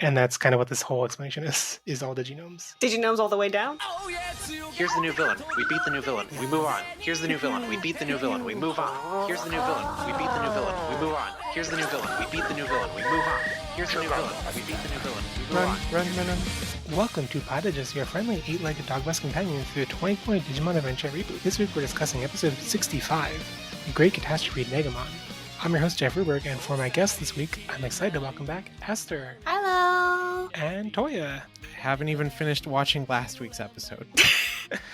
And that's kind of what this whole explanation is all Diginomes. Diginomes all the way down? Here's the new villain. We beat the new villain. We move on. Here's the new villain. We beat the new villain. We move on. Here's the new villain. We beat the new villain. We move on. Here's the new villain. We beat the new villain. We move on. Here's the new villain. We beat the new villain. We move on. Run. Welcome to Podages, your friendly 8-legged dog-bus companion through the 20-point Digimon Adventure reboot. This week we're discussing episode 65, The Great Catastrophe Negamon. I'm your host, Jeff Ruberg, and for my guest this week, I'm excited to welcome back Aster. Hello! And Touya. I haven't even finished watching last week's episode.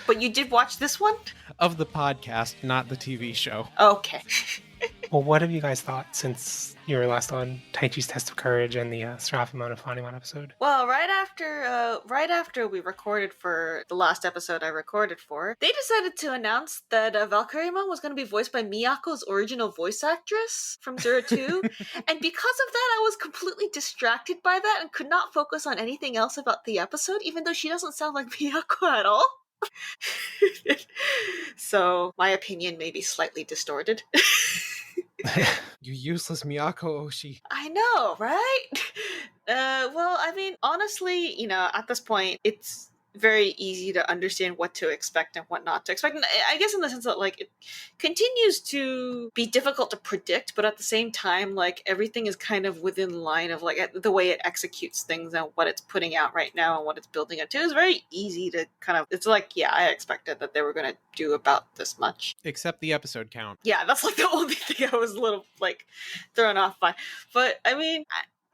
But you did watch this one? Of the podcast, not the TV show. Okay. Well, what have you guys thought since you were last on Taichi's Test of Courage and the Seraphimon and Phanimon episode? Well, right after we recorded for the last episode I recorded for, they decided to announce that Valkyriemon was going to be voiced by Miyako's original voice actress from Zero 2. And because of that, I was completely distracted by that and could not focus on anything else about the episode, even though she doesn't sound like Miyako at all. So my opinion may be slightly distorted. You useless Miyako Oshi. I know, right? Well, I mean, honestly, at this point, it's very easy to understand what to expect and what not to expect. And I guess in the sense that, like, it continues to be difficult to predict, but at the same time, like, everything is kind of within line of, like, the way it executes things and what it's putting out right now and what it's building up to is very easy to kind of, it's like, yeah, I expected that they were going to do about this much. Except the episode count. Yeah, that's, like, the only thing I was a little, like, thrown off by. But, I mean,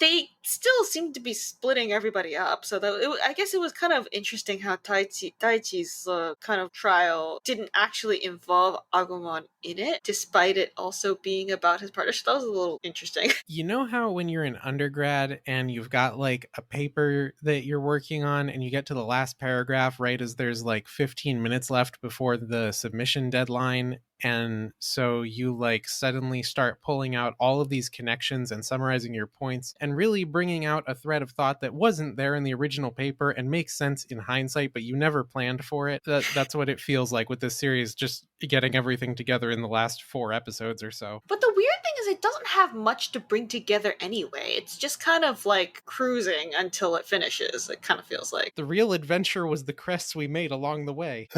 they still seem to be splitting everybody up, so I guess it was kind of interesting how Taichi's kind of trial didn't actually involve Agumon in it, despite it also being about his partner. So that was a little interesting. You know how when you're an undergrad and you've got like a paper that you're working on and you get to the last paragraph right as there's like 15 minutes left before the submission deadline, and so you like suddenly start pulling out all of these connections and summarizing your points and really bringing out a thread of thought that wasn't there in the original paper and makes sense in hindsight, but you never planned for it. That's what it feels like with this series, just getting everything together in the last 4 episodes or so. But the weird thing is it doesn't have much to bring together anyway. It's just kind of like cruising until it finishes, it kind of feels like. The real adventure was the crests we made along the way.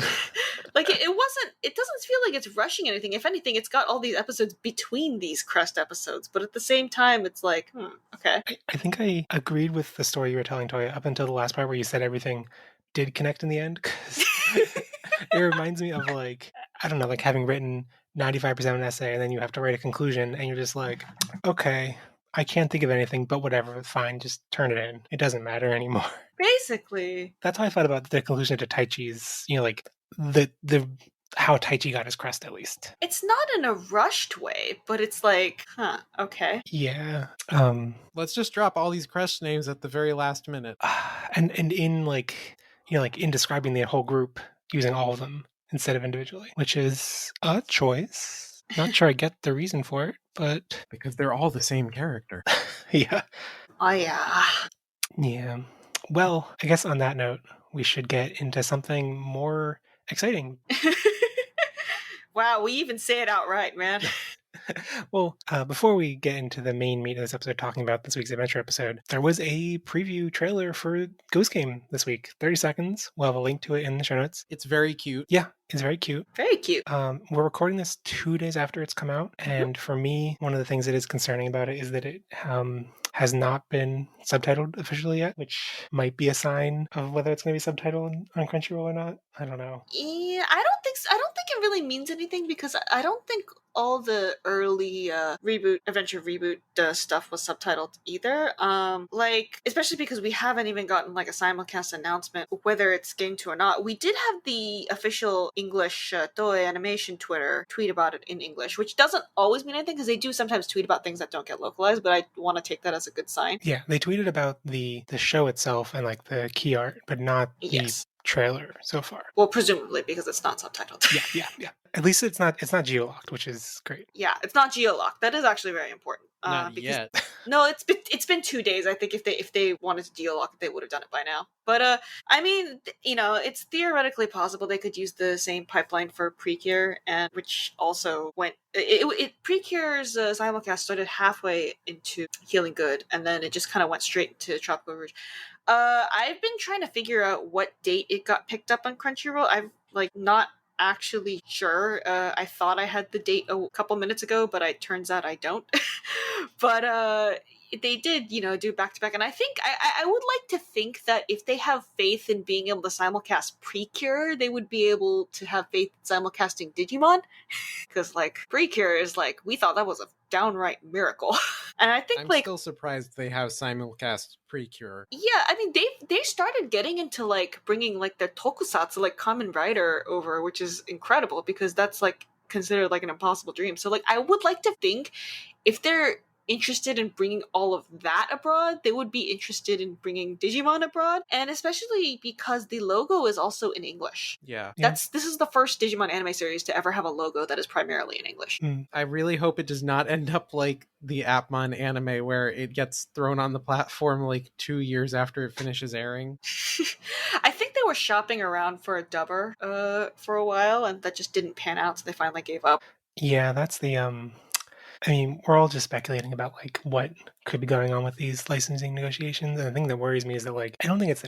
Like, it doesn't feel like it's rushing anything. If anything, it's got all these episodes between these crest episodes, but at the same time, it's like, okay. I think I agreed with the story you were telling, Touya, up until the last part where you said everything did connect in the end, because it reminds me of, like, I don't know, like having written 95% of an essay and then you have to write a conclusion and you're just like, okay, I can't think of anything, but whatever, fine, just turn it in. It doesn't matter anymore. Basically. That's how I thought about the conclusion to Taichi's, like the how Taichi got his crest, at least. It's not in a rushed way, but it's like, okay. Yeah. Let's just drop all these crest names at the very last minute. And in like, like in describing the whole group, using all of them instead of individually, which is a choice. Not sure I get the reason for it, but because they're all the same character. Yeah. Oh yeah. Yeah. Well, I guess on that note, we should get into something more exciting. Wow, we even say it outright, man. Well, before we get into the main meat of this episode, talking about this week's adventure episode, there was a preview trailer for Ghost Game this week. 30 seconds. We'll have a link to it in the show notes. It's very cute. Yeah, it's very cute. Very cute. We're recording this 2 days after it's come out, and for me, one of the things that is concerning about it is that it has not been subtitled officially yet, which might be a sign of whether it's going to be subtitled on Crunchyroll or not. I don't know. Yeah, I don't think it really means anything, because I don't think all the early adventure reboot stuff was subtitled either. Like, especially because we haven't even gotten like a simulcast announcement whether it's game 2 or not. We did have the official English Toei Animation Twitter tweet about it in English, which doesn't always mean anything because they do sometimes tweet about things that don't get localized, but I want to take that as a good sign. Yeah, they tweeted about the show itself and like the key art, but not the trailer so far. Well, presumably because it's not subtitled. Yeah. At least it's not geolocked, which is great. Yeah, it's not geolocked. That is actually very important. Not Because yet. no, it's been 2 days. I think if they wanted to geolock it, they would have done it by now. But I mean, it's theoretically possible they could use the same pipeline for Precure, and which also went. Precure's simulcast started halfway into Healing Good, and then it just kind of went straight to Tropical Rouge. I've been trying to figure out what date it got picked up on Crunchyroll. I've like not actually sure. I thought I had the date a couple minutes ago, but it turns out I don't. But they did, do back to back, and I think I would like to think that if they have faith in being able to simulcast Precure, they would be able to have faith in simulcasting Digimon, because like Precure is like we thought that was a downright miracle, and I think I'm like still surprised they have simulcast Precure. yeah, I mean they started getting into like bringing like their tokusatsu like Kamen Rider over, which is incredible because that's like considered like an impossible dream. So like I would like to think if they're interested in bringing all of that abroad, they would be interested in bringing Digimon abroad, and especially because the logo is also in English. Yeah. This is the first Digimon anime series to ever have a logo that is primarily in English. I really hope it does not end up like the Appmon anime where it gets thrown on the platform like 2 years after it finishes airing. I think they were shopping around for a dubber for a while, and that just didn't pan out, so they finally gave up. Yeah, that's the I mean, we're all just speculating about like what could be going on with these licensing negotiations. And the thing that worries me is that like I don't think it's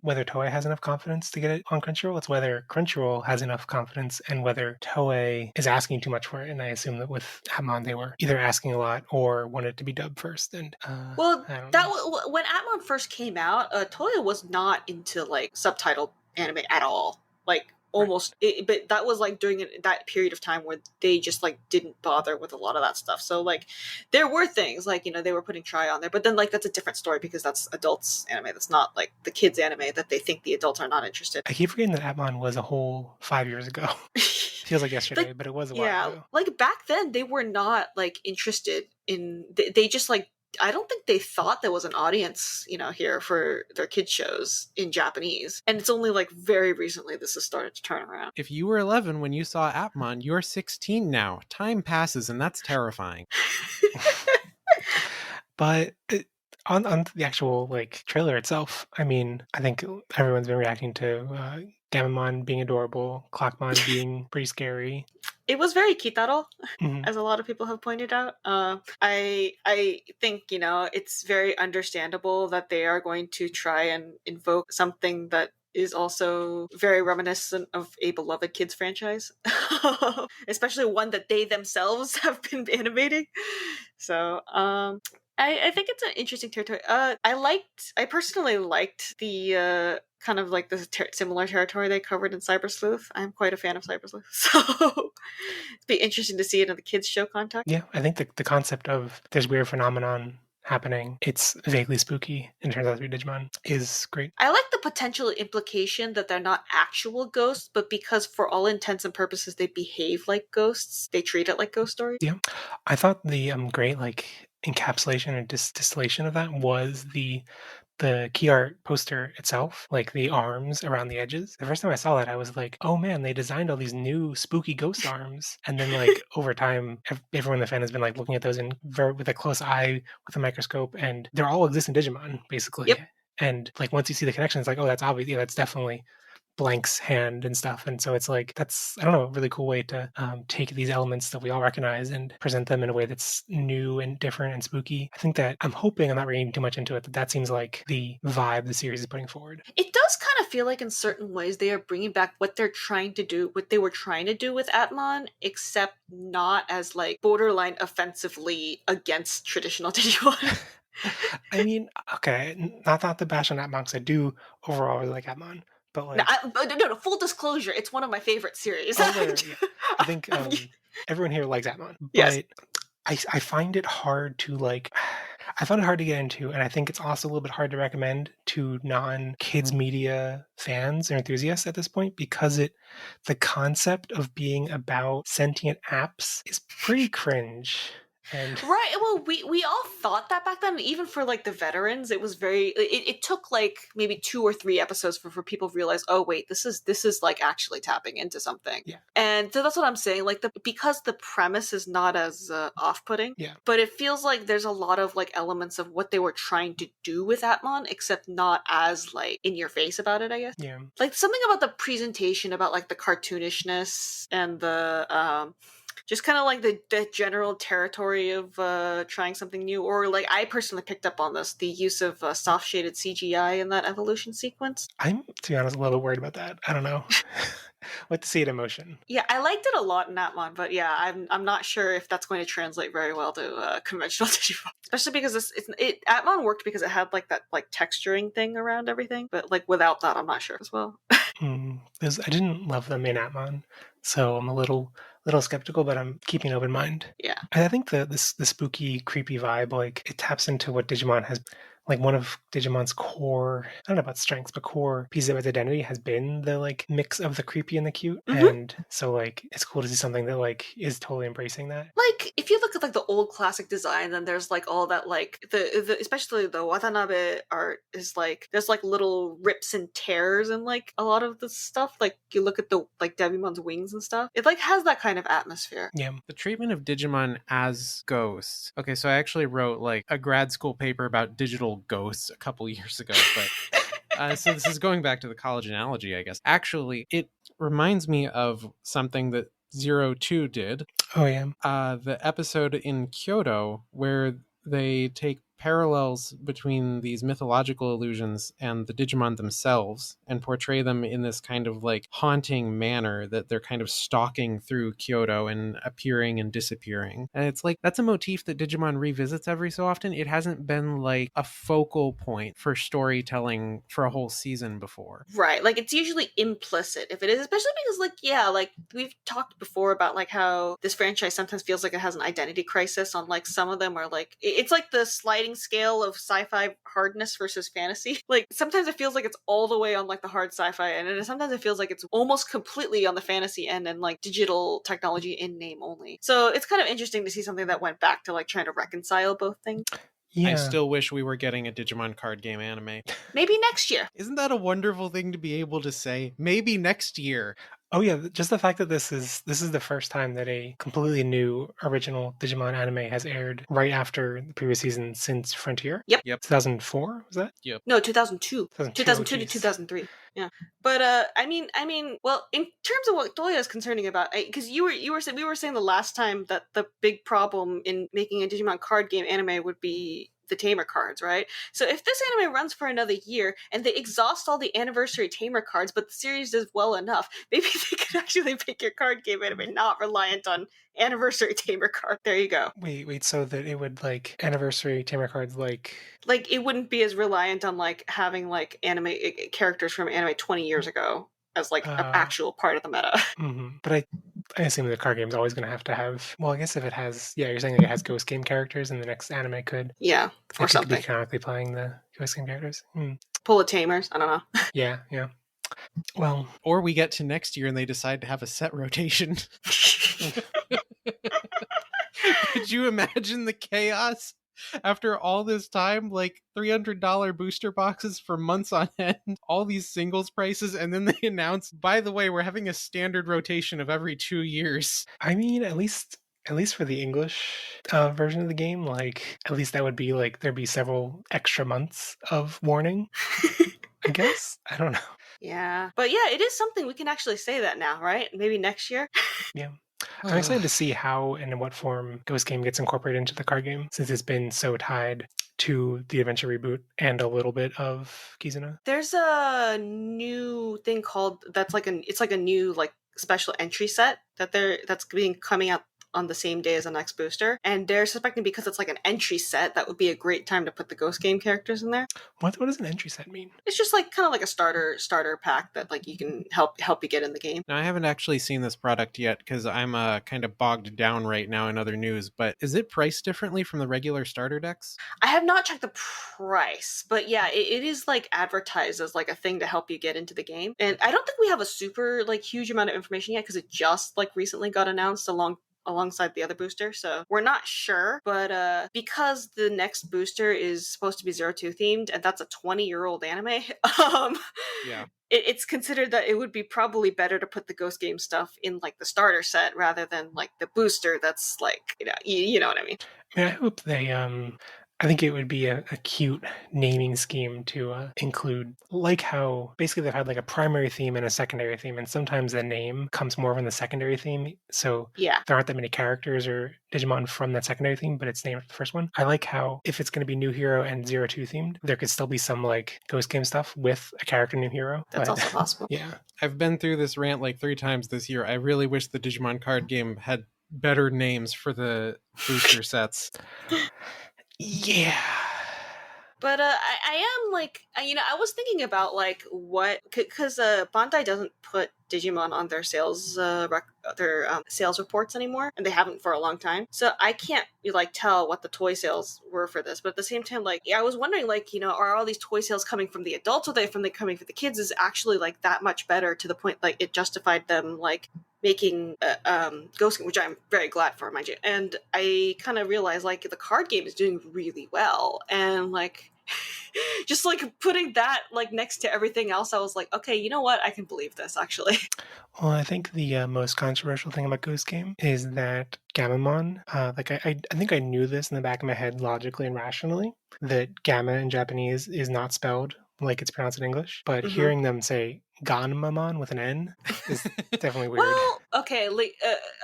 whether Toei has enough confidence to get it on Crunchyroll. It's whether Crunchyroll has enough confidence and whether Toei is asking too much for it. And I assume that with Hamon they were either asking a lot or wanted it to be dubbed first. And well, I don't that know. when Atmon first came out, Toya was not into like subtitled anime at all. Like almost, but that was like during that period of time where they just like didn't bother with a lot of that stuff. So like there were things like they were putting Try on there, but then like that's a different story because that's adults anime. That's not like the kids anime that they think the adults are not interested. I keep forgetting that Atmon was a whole 5 years ago. Feels like yesterday, but it was a while ago. Like back then they were not like interested in. They just like I don't think they thought there was an audience, here for their kids shows in Japanese. And it's only like very recently this has started to turn around. If you were 11 when you saw Appmon, you're 16 now. Time passes, and that's terrifying. But on the actual like trailer itself, I mean, I think everyone's been reacting to Gamamon being adorable, Clockmon being pretty scary. It was very Kitaro, Mhm. as a lot of people have pointed out. I think it's very understandable that they are going to try and invoke something that is also very reminiscent of a beloved kids franchise, especially one that they themselves have been animating. So, I think it's an interesting territory. I personally liked the kind of like the similar territory they covered in Cyber Sleuth. I'm quite a fan of Cyber Sleuth, so it'd be interesting to see it in the kids show context. Yeah, I think the concept of this weird phenomenon happening, it's vaguely spooky, and turns out to be Digimon, is great. I like the potential implication that they're not actual ghosts, but because for all intents and purposes they behave like ghosts, they treat it like ghost stories. Yeah, I thought the great like encapsulation and distillation of that was the key art poster itself, like the arms around the edges. The first time I saw that, I was like, "Oh man, they designed all these new spooky ghost arms." And then, like over time, everyone in the fan has been like looking at those with a close eye with a microscope, and they're all existing Digimon basically. Yep. And like once you see the connection, it's like, "Oh, that's obvious. Yeah, that's definitely Blank's hand and stuff." And so it's like that's I don't know a really cool way to take these elements that we all recognize and present them in a way that's new and different and spooky. I think that I'm hoping I'm not reading too much into it, that seems like the vibe the series is putting forward. It does kind of feel like in certain ways they are bringing back what they were trying to do with Atmon, except not as like borderline offensively against traditional Digimon. I mean, okay, not the bash on Atmon because I do overall really like Atmon, but like No, full disclosure, it's one of my favorite series. yeah. I think everyone here likes Atmon, but Yes. I find it hard to like. I found it hard to get into, and I think it's also a little bit hard to recommend to non-kids media fans or enthusiasts at this point because the concept of being about sentient apps is pretty cringe. And Right. Well, we all thought that back then. Even for like the veterans, it was very. It took like maybe 2 or 3 episodes for people to realize, oh wait, this is like actually tapping into something. Yeah. And so that's what I'm saying. Like because the premise is not as off-putting. Yeah. But it feels like there's a lot of like elements of what they were trying to do with Atmon, except not as like in your face about it. I guess. Yeah. Like something about the presentation, about like the cartoonishness and the just kind of like the general territory of trying something new. Or like I personally picked up on this, the use of soft shaded CGI in that evolution sequence. I'm, to be honest, a little worried about that. I don't know. Like to see it in motion. Yeah, I liked it a lot in Atmon, but yeah, I'm not sure if that's going to translate very well to conventional Digimon. Especially because Atmon worked because it had like that like texturing thing around everything, but like without that, I'm not sure as well. Because I didn't love them in Atmon, so I'm a little skeptical, but I'm keeping an open mind. Yeah. I think the spooky, creepy vibe, like it taps into what Digimon has. Like one of Digimon's core, I don't know about strengths, but core pieces of its identity has been the like mix of the creepy and the cute. Mhm. And so like it's cool to see something that like is totally embracing that. Like if you look at like the old classic design, then there's like all that like the especially the Watanabe art is like there's like little rips and tears and like a lot of the stuff. Like you look at the like Devimon's wings and stuff. It like has that kind of atmosphere. Yeah. The treatment of Digimon as ghosts. Okay, so I actually wrote like a grad school paper about digital ghosts a couple years ago, but so this is going back to the college analogy, I guess. Actually, it reminds me of something that 02 did. Oh yeah. The episode in Kyoto where they take parallels between these mythological illusions and the Digimon themselves and portray them in this kind of like haunting manner that they're kind of stalking through Kyoto and appearing and disappearing. And it's like that's a motif that Digimon revisits every so often. It hasn't been like a focal point for storytelling for a whole season before. Right. Like it's usually implicit if it is, especially because like yeah, like we've talked before about like how this franchise sometimes feels like it has an identity crisis on like some of them are like it's like the sliding scale of sci-fi hardness versus fantasy. Like sometimes it feels like it's all the way on like the hard sci-fi end, and sometimes it feels like it's almost completely on the fantasy end and like digital technology in name only. So it's kind of interesting to see something that went back to like trying to reconcile both things. Yeah. I still wish we were getting a Digimon card game anime. Maybe next year. Isn't that a wonderful thing to be able to say? Maybe next year. Oh yeah, just the fact that this is the first time that a completely new original Digimon anime has aired right after the previous season since Frontier. Yep. 2004 was that? No, 2002. 2002 to geez. 2003. Yeah. But I mean, well, in terms of what Toya is concerning about, because we were saying the last time that the big problem in making a Digimon card game anime would be the Tamer cards, right? So if this anime runs for another year and they exhaust all the anniversary Tamer cards, but the series does well enough, maybe they could actually make your card game anime not reliant on anniversary Tamer card. There you go. Wait, so that it would like anniversary Tamer cards like it wouldn't be as reliant on like having like anime characters from anime 20 years ago as like an actual part of the meta. But I assume the card game's always going to have. Well, I guess if it has, yeah, you're saying like it has Ghost Game characters, and the next anime could, yeah, or something, be canonically playing the Ghost Game characters. Pull of Tamers. I don't know. Yeah. Well, or we get to next year and they decide to have a set rotation. Could you imagine the chaos? After all this time, like $300 booster boxes for months on end, all these singles prices, and then they announce, by the way, we're having a standard rotation of every 2 years. I mean, at least for the English version of the game, like at least that would be like there'd be several extra months of warning. I guess I don't know. Yeah, but yeah, it is something we can actually say that now, right? Maybe next year. Yeah. I'm excited to see how and in what form Ghost Game gets incorporated into the card game, since it's been so tied to the Adventure reboot and a little bit of Kizuna. There's a new thing called it's like a new like special entry set that's coming out on the same day as the next booster, and they're suspecting because it's like an entry set that would be a great time to put the Ghost Game characters in there. What does an entry set mean? It's just like kind of like a starter pack that like you can help you get in the game. Now, I haven't actually seen this product yet because I'm kind of bogged down right now in other news, but is it priced differently from the regular starter decks? I have not checked the price, but yeah, it is like advertised as like a thing to help you get into the game. And I don't think we have a super like huge amount of information yet because it just like recently got announced alongside the other booster. So we're not sure, but because the next booster is supposed to be 02 themed, and that's a 20-year-old anime, Yeah. it's considered that it would be probably better to put the Ghost Game stuff in like the starter set rather than like the booster that's like, you know what I mean. I mean, I hope they. I think it would be a cute naming scheme to include, like how basically they've had like a primary theme and a secondary theme, and sometimes the name comes more from the secondary theme. So Yeah. there aren't that many characters or Digimon from that secondary theme, but it's named after the first one. I like how if it's going to be New Hero and 02 themed, there could still be some like Ghost Game stuff with a character New Hero. That's but, also possible. Yeah. I've been through this rant like 3 times this year. I really wish the Digimon card game had better names for the booster sets. Yeah. But I am like, I was thinking about like what, because Bandai doesn't put Digimon on their sales sales reports anymore, and they haven't for a long time. So I can't like tell what the toy sales were for this. But at the same time, like, yeah, I was wondering, like, are all these toy sales coming from the adults, or are they coming from the kids? Is actually like that much better to the point like it justified them like making Ghost Game, which I'm very glad for, mind you. And I kind of realized like the card game is doing really well, and like just like putting that like next to everything else, I was like, okay, you know what? I can believe this actually. Well, I think the most controversial thing about Ghost Game is that Gammamon, like I think I knew this in the back of my head logically and rationally, that Gamma in Japanese is not spelled like it's pronounced in English, but hearing them say Ganmamon with an N is definitely weird. Well, okay,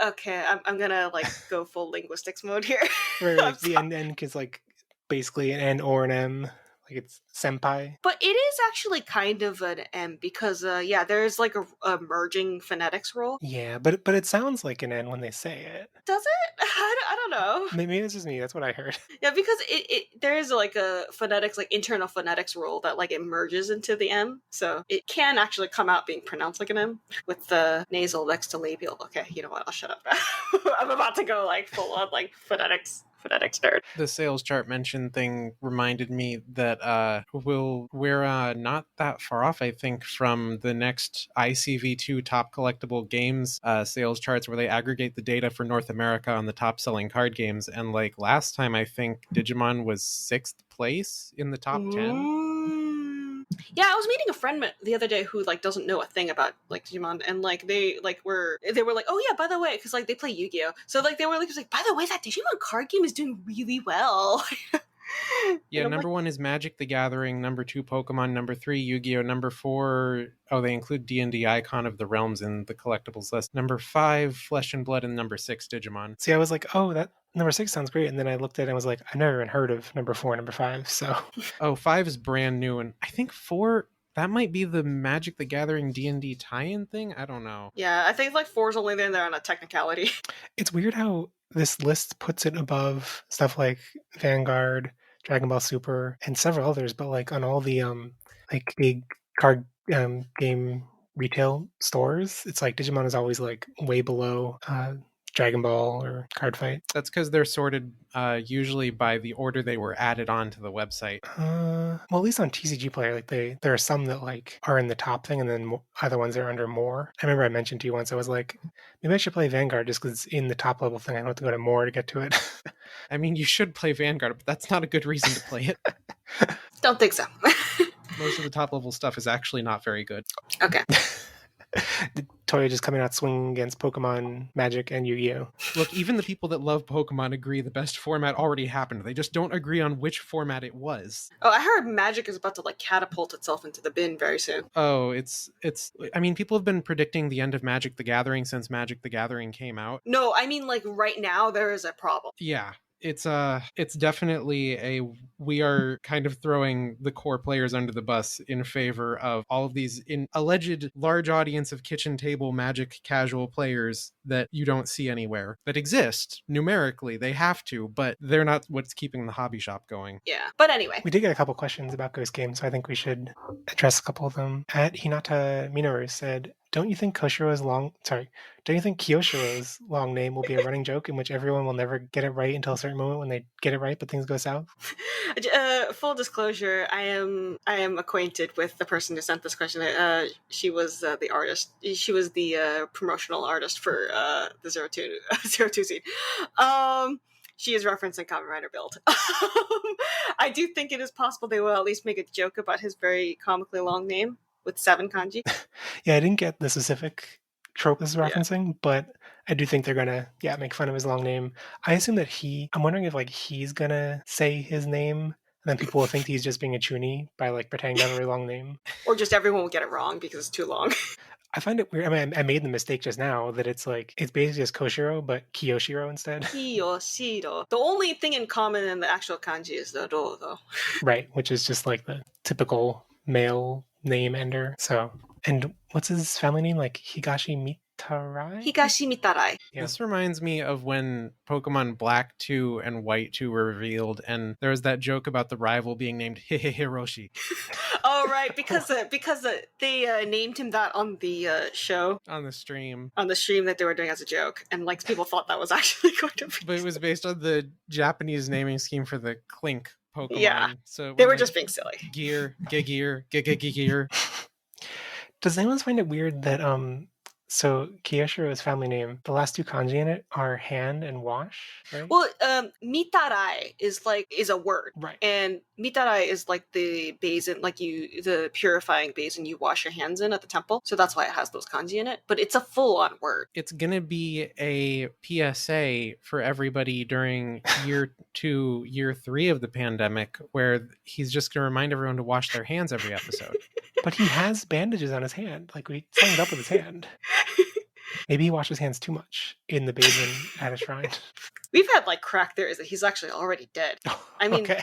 okay, I'm gonna like go full linguistics mode here. Right, like the N is like basically an N or an M. Like it's senpai. But it is actually kind of an M because, yeah, there's like a merging phonetics rule. Yeah, but it sounds like an N when they say it. Does it? I don't know. Maybe it's just me. That's what I heard. Yeah, because there is like a phonetics, like internal phonetics rule that like it merges into the M. So it can actually come out being pronounced like an M with the nasal next to labial. Okay, you know what? I'll shut up. I'm about to go like full on like phonetics nerd. The sales chart mention thing reminded me that we're not that far off, I think, from the next ICV2 top collectible games sales charts, where they aggregate the data for North America on the top selling card games. And like last time, I think Digimon was 6th place in the top 10. Yeah, I was meeting a friend the other day who like doesn't know a thing about like Digimon, and like they were like, oh yeah, by the way, because like they play Yu-Gi-Oh, so like they were like, by the way, that Digimon card game is doing really well. Yeah, number 1 is Magic the Gathering, number 2 Pokemon, number 3 Yu-Gi-Oh, number 4, they include D&D Icon of the Realms in the collectibles list, number 5 Flesh and Blood, and number 6 Digimon. See, I was like, oh, that number 6 sounds great, and then I looked at it and was like, I've never even heard of number 4 and number 5, so... 5 is brand new, and I think 4... that might be the Magic the Gathering D&D tie-in thing? I don't know. Yeah, I think like 4 is only there on a technicality. It's weird how this list puts it above stuff like Vanguard, Dragon Ball Super, and several others, but like on all the like big card game retail stores, it's like Digimon is always like way below Dragon Ball or Card Fight. That's because they're sorted usually by the order they were added onto the website. Well, at least on TCG Player, like there are some that like are in the top thing, and then other ones are under more. I remember I mentioned to you once, I was like, maybe I should play Vanguard just because it's in the top level thing. I don't have to go to more to get to it. I mean, you should play Vanguard, but that's not a good reason to play it. Don't think so. Most of the top level stuff is actually not very good. Okay. Toya just coming out swinging against Pokemon, Magic, and Yu-Gi-Oh! Look, even the people that love Pokemon agree the best format already happened. They just don't agree on which format it was. Oh, I heard Magic is about to like catapult itself into the bin very soon. Oh, it's I mean, people have been predicting the end of Magic the Gathering since Magic the Gathering came out. No, I mean like right now there is a problem. Yeah. It's definitely we are kind of throwing the core players under the bus in favor of all of these alleged large audience of kitchen table Magic casual players that you don't see anywhere, that exist numerically. They have to, but they're not what's keeping the hobby shop going. Yeah, but anyway, we did get a couple questions about Ghost Game, so I think we should address a couple of them. At Hinata Minoru said, Don't you think Kyoshiro's long name will be a running joke in which everyone will never get it right until a certain moment when they get it right, but things go south? Full disclosure, I am acquainted with the person who sent this question. She was the artist. She was the promotional artist for the 02 scene. She is referencing Kamen Rider Build. I do think it is possible they will at least make a joke about his very comically long name with 7 kanji. Yeah, I didn't get the specific trope this is Yeah. referencing, but I do think they're gonna, make fun of his long name. I assume that I'm wondering if like he's gonna say his name, and then people will think he's just being a chuny by like pretending to have a really long name. Or just everyone will get it wrong because it's too long. I find it weird. I mean, I made the mistake just now that it's basically just Koshiro, but Kiyoshiro instead. Kiyoshiro. The only thing in common in the actual kanji is the ro, though. Right, which is just like the typical male name ender. So, and what's his family name? Like Higashi Mitarai? Higashi Mitarai. Yeah. This reminds me of when Pokemon Black 2 and White 2 were revealed, and there was that joke about the rival being named Hiroshi. Oh, right, because they named him that on the show. On the stream. On the stream that they were doing as a joke, and like people thought that was actually going to be. But it was based on the Japanese naming scheme for the Clink Pokemon. Yeah, so they were just being silly. Gear, Gear. Does anyone find it weird that so Kiyoshiro's family name, the last 2 kanji in it are hand and wash, right? Well, mitarai is a word, right, and mitarai is like the basin, the purifying basin you wash your hands in at the temple. So that's why it has those kanji in it. But it's a full-on word. It's gonna be a PSA for everybody during year 2, year 3 of the pandemic, where he's just gonna remind everyone to wash their hands every episode. But he has bandages on his hand. Like, we summed it up with his hand. Maybe he washed his hands too much in the basin at a shrine. We've had crack theories that he's actually already dead. I mean, okay.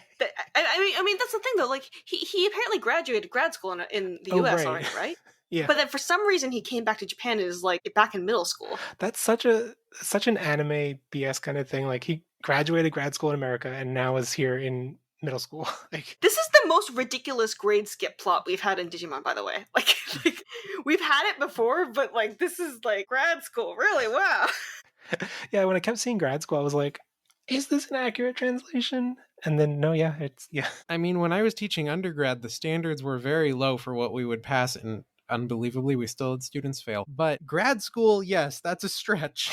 I mean that's the thing though. Like he apparently graduated grad school in the U.S. right. already, right? Yeah. But then for some reason he came back to Japan and is back in middle school. That's such an anime BS kind of thing. Like, he graduated grad school in America and now is here in middle school. This is the most ridiculous grade skip plot we've had in Digimon, by the way. Like we've had it before, but this is grad school. Really? Wow. Yeah, when I kept seeing grad school, I was like, is this an accurate translation? And then no, it's. I mean, when I was teaching undergrad, the standards were very low for what we would pass, and unbelievably, we still had students fail. But grad school, yes, that's a stretch.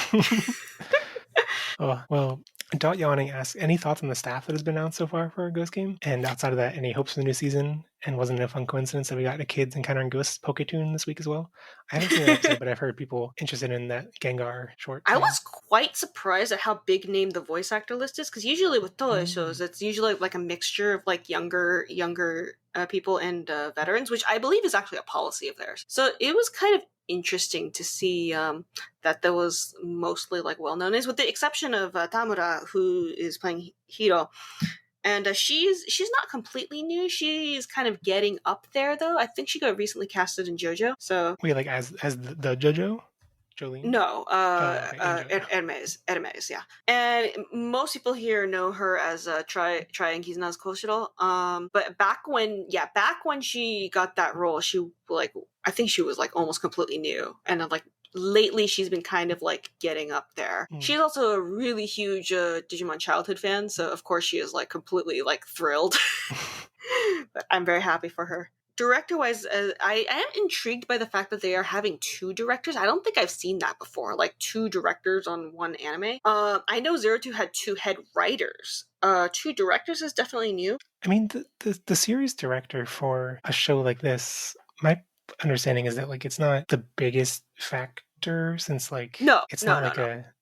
Oh, well, Dot Yawning asks, any thoughts on the staff that has been announced so far for Ghost Game? And outside of that, any hopes for the new season? And wasn't it a fun coincidence that we got a Kids Encountering Ghosts Poketoon this week as well? I haven't seen that episode, but I've heard people interested in that Gengar short. I was quite surprised at how big name the voice actor list is, because usually with Toei shows, it's usually a mixture of younger people and veterans, which I believe is actually a policy of theirs. So it was kind of interesting to see that there was mostly well-known names, with the exception of Tamura, who is playing Hiro. And she's not completely new. She's kind of getting up there, though. I think she got recently casted in JoJo. So wait, as the JoJo? Jolene? No, okay, Hermes, yeah. And most people here know her as Try and Kizunaz Koshiro. But back when she got that role, she I think she was almost completely new, and lately she's been kind of getting up there. She's also a really huge Digimon childhood fan, so of course she is completely thrilled. But I'm very happy for her. Director-wise, I am intrigued by the fact that they are having 2 directors. I don't think I've seen that before, 2 directors on one anime. I know 02 had 2 head writers. 2 directors is definitely new. I mean, the series director for a show like this, my understanding is that it's not the biggest factor, since it's not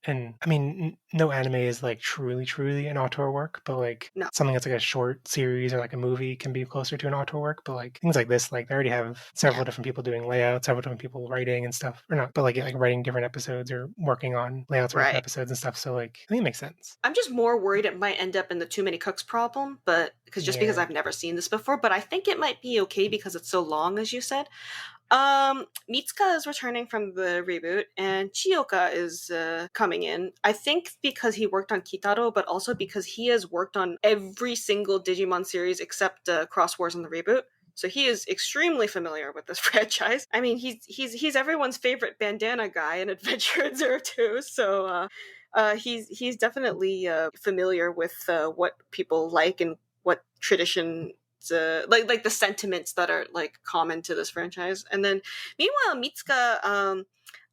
and I mean, no anime is truly an auteur work, but something that's a short series or a movie can be closer to an auteur work. But things like this, they already have several different people doing layouts, several different people writing and stuff, or not, but writing different episodes or working on layouts for different episodes and stuff. So I think it makes sense. I'm just more worried it might end up in the too many cooks problem, but because I've never seen this before. But I think it might be okay because it's so long, as you said. Mitsuka is returning from the reboot, and Chioka is coming in. I think because he worked on Kitaro, but also because he has worked on every single Digimon series except Cross Wars in the reboot. so he is extremely familiar with this franchise. I mean, he's everyone's favorite bandana guy in Adventure in Zero Two, so he's definitely familiar with what people like and what tradition, like the sentiments that are like common to this franchise. And then meanwhile, Mitsuka,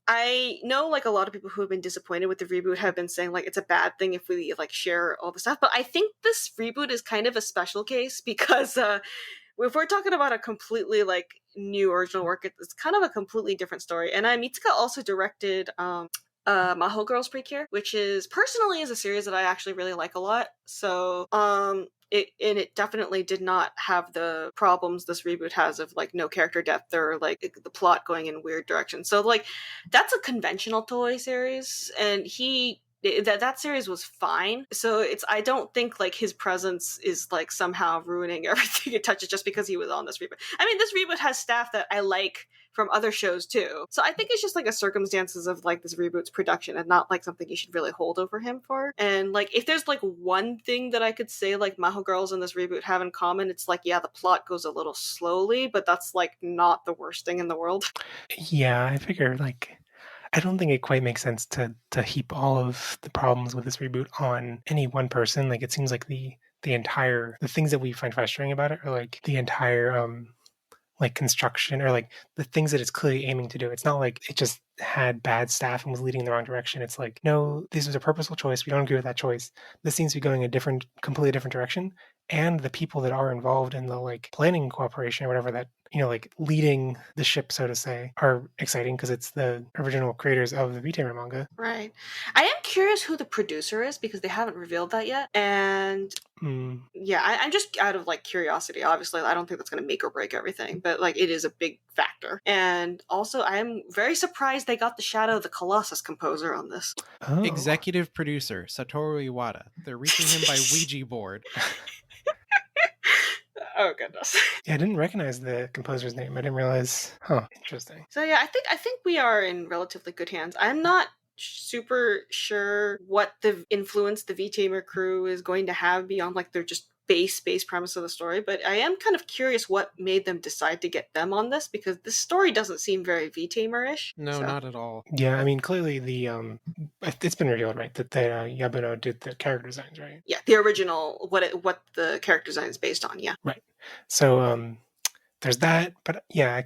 I know like a lot of people who have been disappointed with the reboot have been saying like it's a bad thing if we like share all the stuff, but I think this reboot is kind of a special case because if we're talking about a completely like new original work, it's kind of a completely different story. And Mitsuka also directed Maho Girls Precure, which is personally is a series that I actually really like a lot. So it definitely did not have the problems this reboot has of like no character depth or like the plot going in weird directions. So like that's a conventional toy series, and that series was fine. So I don't think like his presence is like somehow ruining everything it touches just because he was on this reboot. I mean, this reboot has staff that I like from other shows too. So I think it's just like a circumstances of like this reboot's production and not like something you should really hold over him for. And like if there's like one thing that I could say like Maho Girls and this reboot have in common, it's like, yeah, the plot goes a little slowly, but that's like not the worst thing in the world. Yeah, I figure like I don't think it quite makes sense to heap all of the problems with this reboot on any one person. Like it seems like the things that we find frustrating about it are like the entire like construction or like the things that it's clearly aiming to do. It's not like it just had bad staff and was leading in the wrong direction. It's like, no, this was a purposeful choice. We don't agree with that choice. This seems to be going a completely different direction. And the people that are involved in the like planning cooperation or whatever that, like leading the ship, so to say, are exciting because it's the original creators of the V-Tamer manga. Right. I am curious who the producer is because they haven't revealed that yet. And yeah, I'm just out of like curiosity. Obviously, I don't think that's going to make or break everything, but like it is a big factor. And also, I am very surprised they got the Shadow of the Colossus composer on this. Oh. Executive producer Satoru Iwata. They're reaching him by Ouija board. Oh goodness. Yeah, I didn't recognize the composer's name. I didn't realize. Huh, interesting. So yeah, I think we are in relatively good hands. I'm not super sure what the influence the V-Tamer crew is going to have beyond like their just base premise of the story, but I am kind of curious what made them decide to get them on this because this story doesn't seem very V-Tamer-ish. No, not at all. Yeah, I mean, clearly it's been revealed, right, that Yabuno did the character designs, right? Yeah, the original, what the character design is based on, yeah. Right. So there's that, but yeah,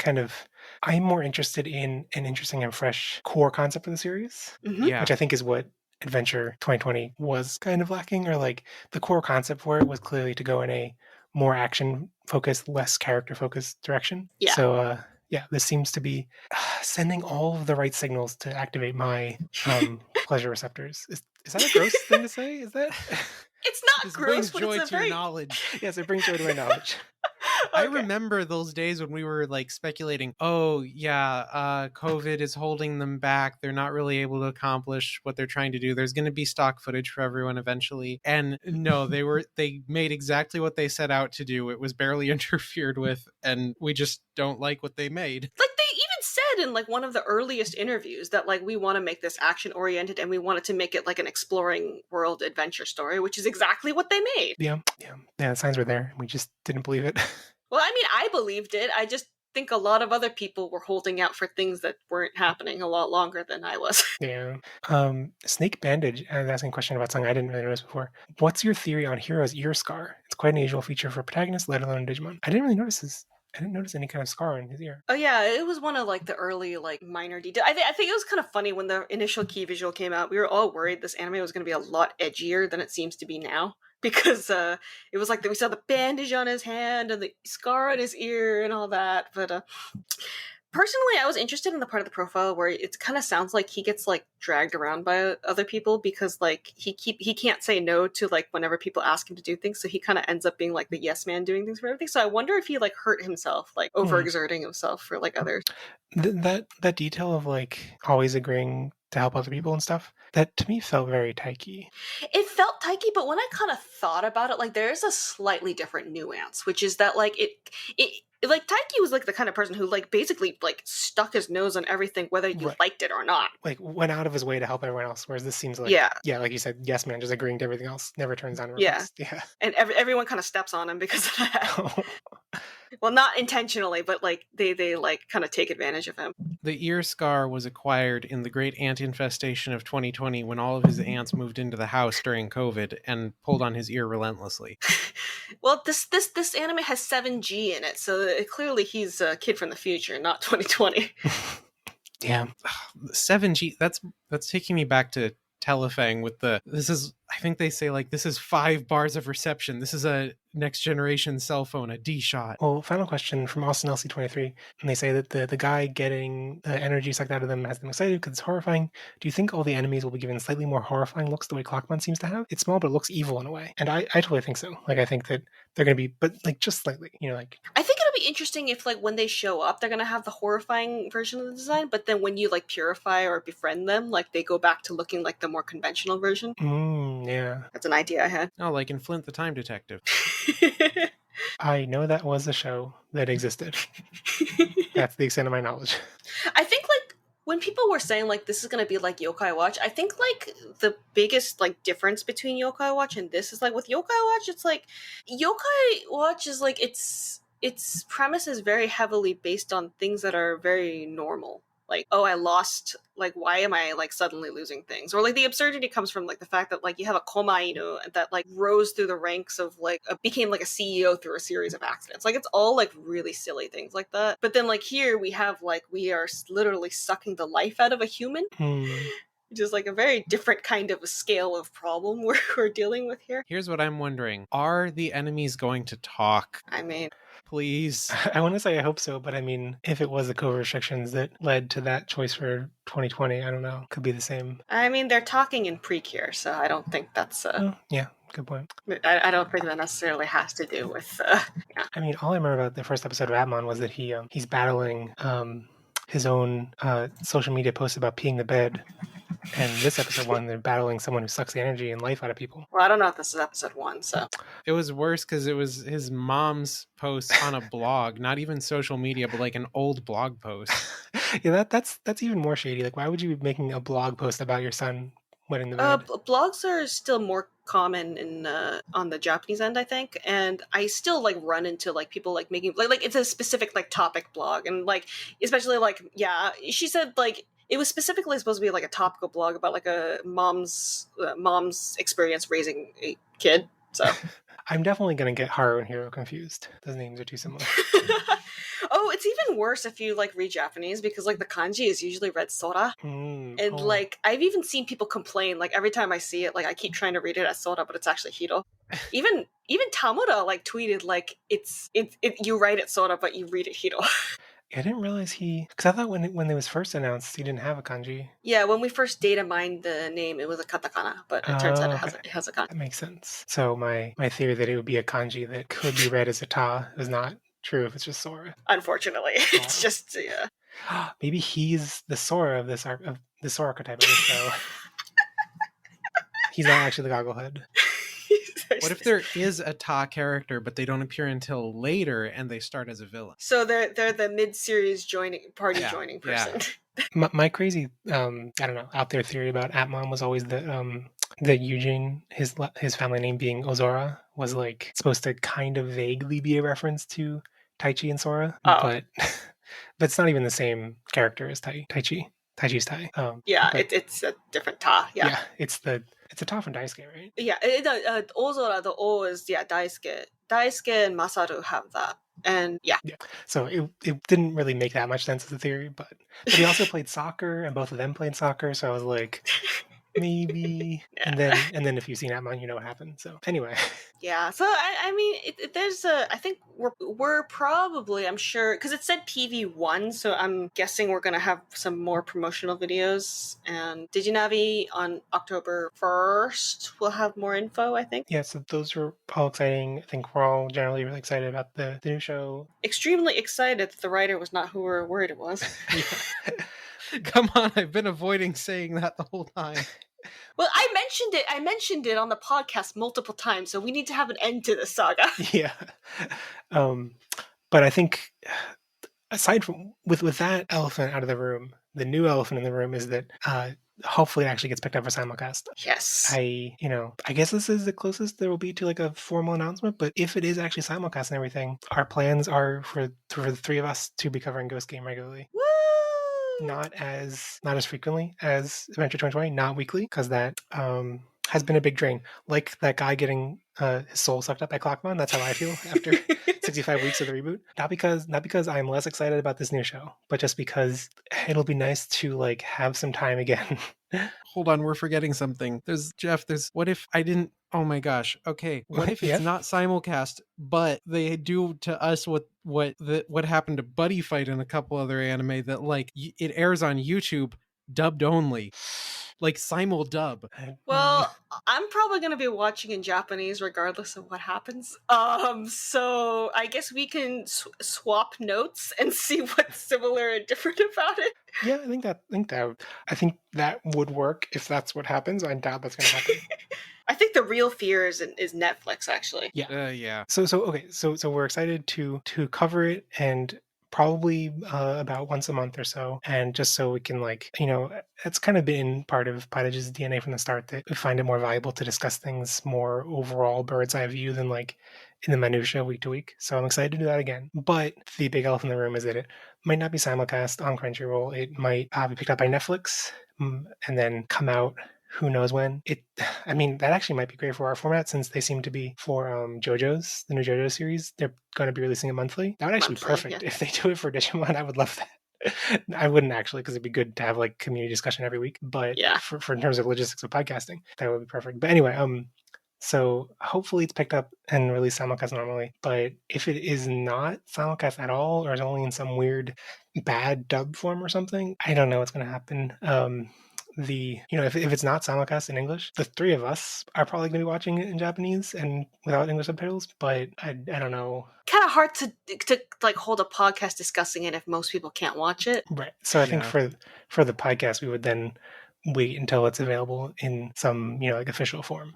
I'm more interested in an interesting and fresh core concept of the series, Yeah. which I think is what Adventure 2020 was kind of lacking, or like the core concept for it was clearly to go in a more action-focused, less character-focused direction. Yeah. So yeah, this seems to be sending all of the right signals to activate my pleasure receptors. Is that a gross thing to say? Is that? It's not This gross, brings but joy it's a to your very... knowledge. Yes, it brings joy to my knowledge. I remember those days when we were like speculating, oh yeah, COVID is holding them back. They're not really able to accomplish what they're trying to do. There's going to be stock footage for everyone eventually. And no, they made exactly what they set out to do. It was barely interfered with, and we just don't like what they made. Like they even said in like one of the earliest interviews that like we want to make this action oriented and we wanted to make it like an exploring world adventure story, which is exactly what they made. Yeah, the signs were there. We just didn't believe it. Well, I mean, I believed it. I just think a lot of other people were holding out for things that weren't happening a lot longer than I was. Yeah. Snake Bandage is asking a question about something I didn't really notice before. What's your theory on Hero's ear scar? It's quite an unusual feature for protagonists, let alone Digimon. I didn't notice any kind of scar on his ear. Oh yeah, it was one of like the early like minor details. I think it was kind of funny when the initial key visual came out. We were all worried this anime was going to be a lot edgier than it seems to be now. Because it was like we saw the bandage on his hand and the scar on his ear and all that. But personally, I was interested in the part of the profile where it kind of sounds like he gets like dragged around by other people because like he can't say no to like whenever people ask him to do things. So he kind of ends up being like the yes man doing things for everything. So I wonder if he like hurt himself, like overexerting himself for like others. That detail of like always agreeing to help other people and stuff, that to me felt very taiki. It felt taiki, but when I kind of thought about it, like there's a slightly different nuance, which is that like like Taiki was like the kind of person who like basically like stuck his nose on everything, whether you Right. liked it or not. Like went out of his way to help everyone else, whereas this seems like Yeah. like you said, yes man, just agreeing to everything else, never turns down a Yeah. request. Yeah. And everyone kind of steps on him because of that. Well, not intentionally, but like they like kind of take advantage of him. The ear scar was acquired in the great ant infestation of 2020 when all of his ants moved into the house during COVID and pulled on his ear relentlessly. Well, this anime has 7G in it, so clearly he's a kid from the future, not 2020. Yeah. 7G, that's taking me back to Telefang with I think they say like this is 5 bars of reception. This is a next generation cell phone, a D shot. Well, final question from Austin LC23, and they say that the guy getting energy sucked out of them has them excited because it's horrifying. Do you think all the enemies will be given slightly more horrifying looks the way Clockmon seems to have? It's small, but it looks evil in a way, and I totally think so. Like I think that they're going to be, but like just slightly, like. I think it'll be interesting if like when they show up, they're going to have the horrifying version of the design, but then when you like purify or befriend them, like they go back to looking like the more conventional version. Yeah. That's an idea I had. Oh, like in Flint the Time Detective. I know that was a show that existed. That's the extent of my knowledge. I think like when people were saying like this is going to be like Yokai Watch, I think like the biggest like difference between Yokai Watch and this is like with Yokai Watch, it's like Yokai Watch is like its premise is very heavily based on things that are very normal. Like, oh, I lost, like, why am I, like, suddenly losing things? Or, like, the absurdity comes from, like, the fact that, like, you have a Komainu that, like, rose through the ranks of, like, became, like, a CEO through a series of accidents. Like, it's all, like, really silly things like that. But then, like, here we have, like, we are literally sucking the life out of a human. Which is, like, a very different kind of a scale of problem we're dealing with here. Here's what I'm wondering. Are the enemies going to talk? I mean... Please. I want to say I hope so, but I mean, if it was the COVID restrictions that led to that choice for 2020, I don't know. Could be the same. I mean, they're talking in Precure, so I don't think that's... yeah, good point. I don't think that necessarily has to do with... yeah. I mean, all I remember about the first episode of Atmon was that he's battling his own social media posts about peeing the bed. And this episode 1, they're battling someone who sucks the energy and life out of people. Well, I don't know if this is episode 1, so... It was worse because it was his mom's post on a blog, not even social media, but like an old blog post. Yeah, that's even more shady. Like, why would you be making a blog post about your son wetting the bed? Blogs are still more common in on the Japanese end, I think, and I still like run into like people like making like it's a specific like topic blog, and like especially like she said like it was specifically supposed to be like a topical blog about like a mom's experience raising a kid. So I'm definitely gonna get Haru and Hiro confused. Those names are too similar. Oh, it's even worse if you like read Japanese because like the kanji is usually read Sora. And like I've even seen people complain like every time I see it, like I keep trying to read it as Sora, but it's actually Hiro. Even Tamura like tweeted like it's you write it Sora, but you read it Hiro. I didn't realize because I thought when it was first announced, he didn't have a kanji. Yeah, when we first data mined the name, it was a katakana, but it turns out it has a kanji. That makes sense. So my theory that it would be a kanji that could be read as a ta is not true if it's just Sora. Unfortunately, it's just Maybe he's the Sora of this of the Sora archetype of the show. He's not actually the Gogglehead. What if there is a Ta character, but they don't appear until later and they start as a villain? So they're the mid-series joining person. Yeah. My crazy I don't know out there theory about Atmon was always that Eugene, his family name being Ozora, was like supposed to kind of vaguely be a reference to Taichi and Sora, but it's not even the same character as Taichi. Taichi's Tai. It's a different Ta. Yeah, it's a Ta from Daisuke, right? Yeah, Ozora, the O is Daisuke. Daisuke and Masaru have that. And yeah. So it didn't really make that much sense as a theory, but he also played soccer, and both of them played soccer. So I was like, maybe. Yeah. And then if you've seen Atmon, you know what happened. So anyway. Yeah. So I mean, there's I think we're probably, I'm sure, because it said PV1, so I'm guessing we're gonna have some more promotional videos. And Diginavi on October 1st will have more info, I think. Yeah. So those are all exciting. I think we're all generally really excited about the new show. Extremely excited that the writer was not who we were worried it was. Come on, I've been avoiding saying that the whole time. Well, I mentioned it on the podcast multiple times, so we need to have an end to this saga. Yeah. But I think aside from with that elephant out of the room, the new elephant in the room is that hopefully it actually gets picked up for simulcast. Yes. I guess this is the closest there will be to like a formal announcement, but if it is actually simulcast and everything, our plans are for the three of us to be covering Ghost Game regularly. Woo! Not as frequently as Adventure 2020, not weekly, because that has been a big drain. Like that guy getting his soul sucked up by Clockmon. That's how I feel after 65 weeks of the reboot. Not because I'm less excited about this new show, but just because it'll be nice to like have some time again. Hold on, we're forgetting something. There's what if I didn't oh my gosh. Okay. What if it's Yeah. not simulcast, but they do to us what happened to Buddy Fight and a couple other anime that like it airs on YouTube dubbed only. Like simul dub. Well, I'm probably going to be watching in Japanese regardless of what happens. So I guess we can swap notes and see what's similar and different about it. Yeah, I think that would work if that's what happens. I doubt that's going to happen. I think the real fear is Netflix, actually. Yeah. Yeah. So okay. So we're excited to cover it, and probably about once a month or so, and just so we can like it's kind of been part of Pottage's DNA from the start that we find it more valuable to discuss things more overall bird's eye view than like in the minutia week to week. So I'm excited to do that again. But the big elephant in the room is that it might not be simulcast on Crunchyroll. It might be picked up by Netflix and then come out who knows when. That actually might be great for our format since they seem to be for JoJo's, the new JoJo series. They're going to be releasing it monthly. That would actually be perfect. If they do it for Digimon. I would love that. I wouldn't actually, because it'd be good to have like community discussion every week. But for in terms of logistics of podcasting, that would be perfect. But anyway, so hopefully it's picked up and released simulcast normally. But if it is not simulcast at all, or is only in some weird bad dub form or something, I don't know what's going to happen. If it's not simulcast in English, the three of us are probably going to be watching it in Japanese and without English subtitles. But I don't know. Kind of hard to like hold a podcast discussing it if most people can't watch it. Right. So I think for the podcast, we would then wait until it's available in some like official form.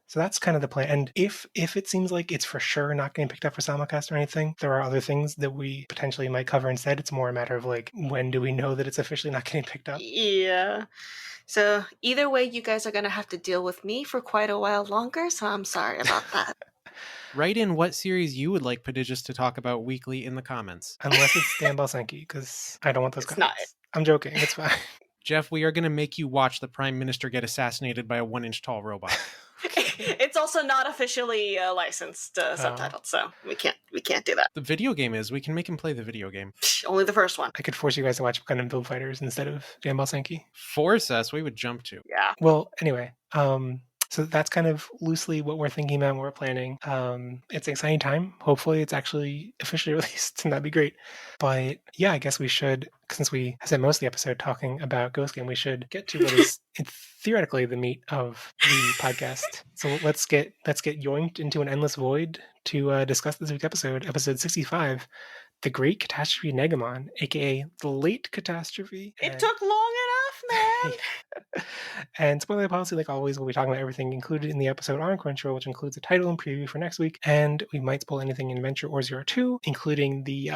So that's kind of the plan. And if it seems like it's for sure not getting picked up for simulcast or anything, there are other things that we potentially might cover instead. It's more a matter of like, when do we know that it's officially not getting picked up? Yeah. So either way, you guys are going to have to deal with me for quite a while longer. So I'm sorry about that. Write in what series you would like Prodigious to talk about weekly in the comments. Unless it's Dan Balsenki, because I don't want those comments. Not. I'm joking. It's fine. Jeff, we are going to make you watch the Prime Minister get assassinated by a 1-inch tall robot. It's also not officially licensed subtitled, so we can't do that. The video game is. We can make him play the video game. Only the first one. I could force you guys to watch Gundam Build Fighters instead of Dan Balsenki. Force us, we would jump to. Yeah. Well, anyway, so that's kind of loosely what we're thinking about and what we're planning. It's an exciting time. Hopefully it's actually officially released, and that'd be great. But yeah, I guess we should, since we spent most of the episode talking about Ghost Game, we should get to what is theoretically the meat of the podcast. So let's get yoinked into an endless void to discuss this week's episode 65, The Great Catastrophe Negamon, aka The Late Catastrophe. It took long enough, man! And spoiler policy, like always, we'll be talking about everything included in the episode on Crunchyroll, which includes a title and preview for next week. And we might spoil anything in Adventure or 02, including the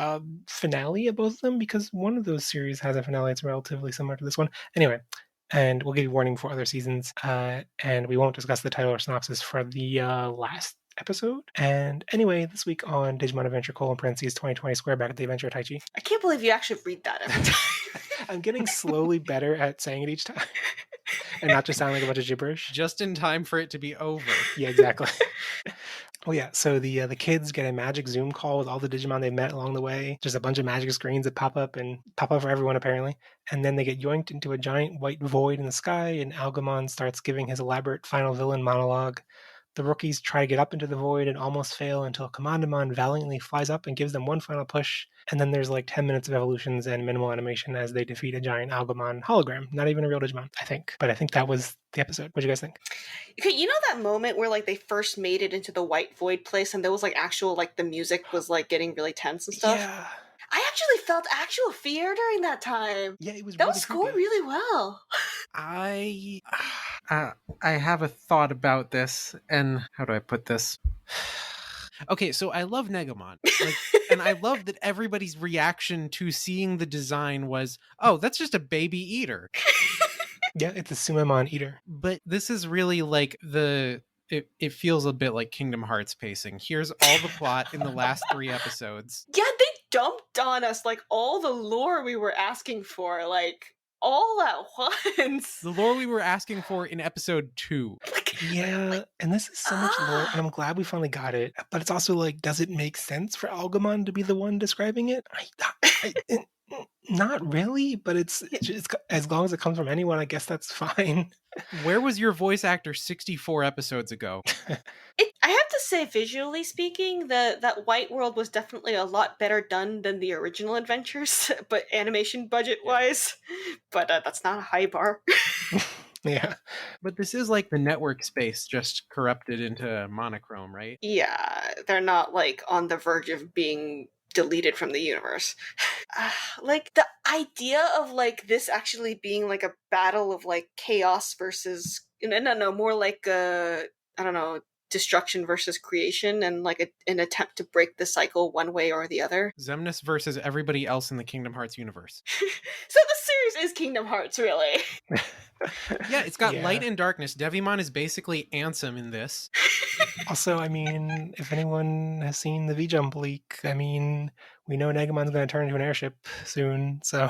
finale of both of them, because one of those series has a finale that's relatively similar to this one. Anyway, and we'll give you warning for other seasons. And we won't discuss the title or synopsis for the last episode. And anyway, this week on Digimon Adventure : 2020 Square Back at the Adventure of Taichi. I can't believe you actually read that every time. I'm getting slowly better at saying it each time. And not just sound like a bunch of gibberish. Just in time for it to be over. Yeah, exactly. Well, yeah, so the kids get a magic Zoom call with all the Digimon they met along the way. Just a bunch of magic screens that pop up for everyone, apparently. And then they get yoinked into a giant white void in the sky, and Algamon starts giving his elaborate final villain monologue. The rookies try to get up into the void and almost fail until Commandamon valiantly flies up and gives them one final push. And then there's like 10 minutes of evolutions and minimal animation as they defeat a giant Algamon hologram. Not even a real Digimon, I think. But I think that was the episode. What do you guys think? Okay, you know that moment where like they first made it into the white void place and there was like actual like the music was like getting really tense and stuff? Yeah. I actually felt actual fear during that time. Yeah, it was that really was scored really well. I have a thought about this, and how do I put this? Okay, so I love Negamon. And I love that everybody's reaction to seeing the design was, oh, that's just a baby eater. Yeah, it's a Sumamon eater. But this is really like it feels a bit like Kingdom Hearts pacing. Here's all the plot in the last 3 episodes. Yeah, they dumped on us like all the lore we were asking for, like all at once. The lore we were asking for in episode 2. Yeah, and this is so much lore, and I'm glad we finally got it. But it's also like, does it make sense for Algamon to be the one describing it? Not really, but it's as long as it comes from anyone, I guess that's fine. Where was your voice actor 64 episodes ago? I have to say, visually speaking, that White World was definitely a lot better done than the original adventures, but animation budget wise. But that's not a high bar. Yeah. But this is like the network space just corrupted into monochrome, right? Yeah, they're not like on the verge of being deleted from the universe. Like the idea of like this actually being like a battle of like chaos versus no, more like I don't know, destruction versus creation, and like an attempt to break the cycle one way or the other. Xemnas versus everybody else in the Kingdom Hearts universe. So the series is Kingdom Hearts, really. Yeah, it's got Yeah. light and darkness. Devimon is basically Ansem in this. Also, I mean, if anyone has seen the V-Jump leak, I mean, we know Negamon's going to turn into an airship soon, so...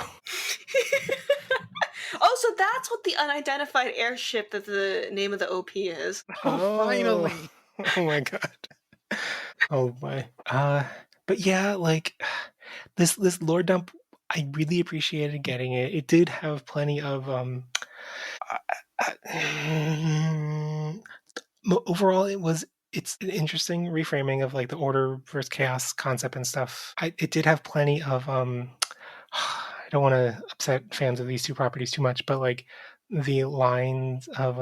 Oh, so that's what the unidentified airship that the name of the OP is. Oh, finally. Oh my god. Oh my. But yeah, like this lore dump, I really appreciated getting it. It did have plenty of overall it's an interesting reframing of like the order versus chaos concept and stuff. It did have plenty of I don't want to upset fans of these two properties too much, but like the lines of